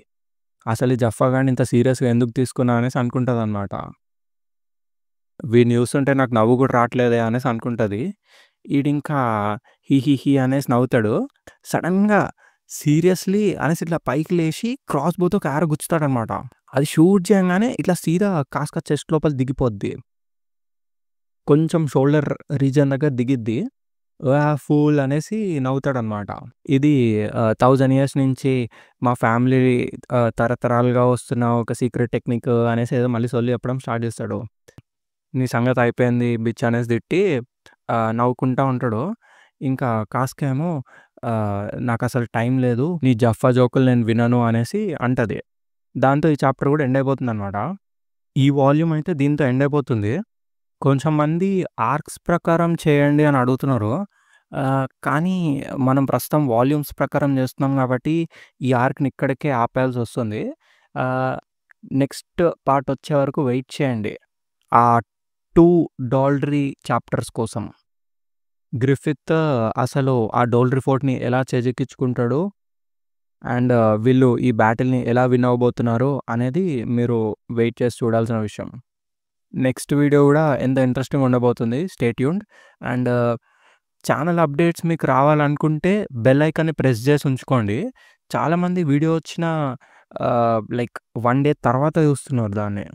అసలు ఈ జఫా గాడిని ఇంత సీరియస్‌గా ఎందుకు తీసుకున్నా అనేసి అనుకుంటదనమాట. వీడిని చూస్తుంటే నాకు నవ్వు కూడా రావట్లేదే అనేసి అనుకుంటది. ఈడింకా హి అనేసి నవ్వుతాడు. సడెన్‌గా సీరియస్‌లీ అనేసి ఇట్లా పైకి లేచి క్రాస్ బోతో ఒక యారో గుచ్చుతాడనమాట. అది షూట్ చేయంగానే ఇట్లా సీదా కాస్క చెస్ట్ లోపల దిగిపోద్ది. కొంచెం షోల్డర్ రీజియన్ దగ్గర దిగిద్ది. ఫూల్ అనేసి నవ్వుతాడనమాట. ఇది 1000 ఇయర్స్ నుంచి మా ఫ్యామిలీ తరతరాలుగా వస్తున్న ఒక సీక్రెట్ టెక్నిక్ అనేసి ఏదో మళ్ళీ సొల్లు చెప్పడం స్టార్ట్ చేస్తాడు. నీ సంగతి అయిపోయింది బిచ్ అనేసి తిట్టి నవ్వుకుంటా ఉంటాడు. ఇంకా కాస్క ఏమో నాకసలు టైం లేదు. నీ జఫా జోకులు నేను వినను అనేసి అంటది. దాంతో ఈ చాప్టర్ కూడా ఎండ్ అయిపోతుందనమాట. ఈ వాల్యూమ్ అయితే దీంతో ఎండ్ అయిపోతుంది. కొంచెం మంది ఆర్క్స్ ప్రకారం చేయండి అని అడుగుతున్నారు. కానీ మనం ప్రస్తుతం వాల్యూమ్స్ ప్రకారం చేస్తున్నాం కాబట్టి ఈ ఆర్క్‌ని ఇక్కడికే ఆపేయాల్సొస్తుంది. నెక్స్ట్ పార్ట్ వచ్చే వరకు వెయిట్ చేయండి. ఆ 2 డోల్డ్రీ చాప్టర్స్ కోసం. గ్రిఫిత్ అసలు ఆ డోల్డ్రీ ఫోర్ట్‌ని ఎలా చేజిక్కించుకుంటాడు? అండ్ వీళ్ళు ఈ బ్యాటిల్‌ని ఎలా విన్ అవ్వబోతున్నారు అనేది మీరు వెయిట్ చేసి చూడాల్సిన విషయం. నెక్స్ట్ వీడియో కూడా ఎంత ఇంట్రెస్టింగ్ ఉండబోతుంది. Stay tuned. And channel updates మీకు రావాలనుకుంటే బెల్ ఐకాన్‌ని ప్రెస్ చేసి ఉంచుకోండి. చాలామంది వీడియో వచ్చిన లైక్ 1 డే తర్వాత చూస్తున్నారు దాన్ని.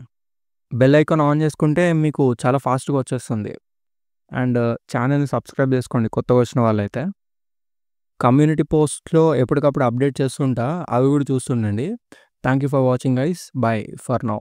బెల్ ఐకాన్ ఆన్ చేసుకుంటే మీకు చాలా ఫాస్ట్‌గా వచ్చేస్తుంది. అండ్ ఛానల్‌ని సబ్స్క్రైబ్ చేసుకోండి కొత్తగా వచ్చిన వాళ్ళైతే. కమ్యూనిటీ పోస్ట్‌లో ఎప్పటికప్పుడు అప్డేట్ చేస్తుంటా. అవి కూడా చూస్తుండండి. Thank you for watching guys. Bye for now.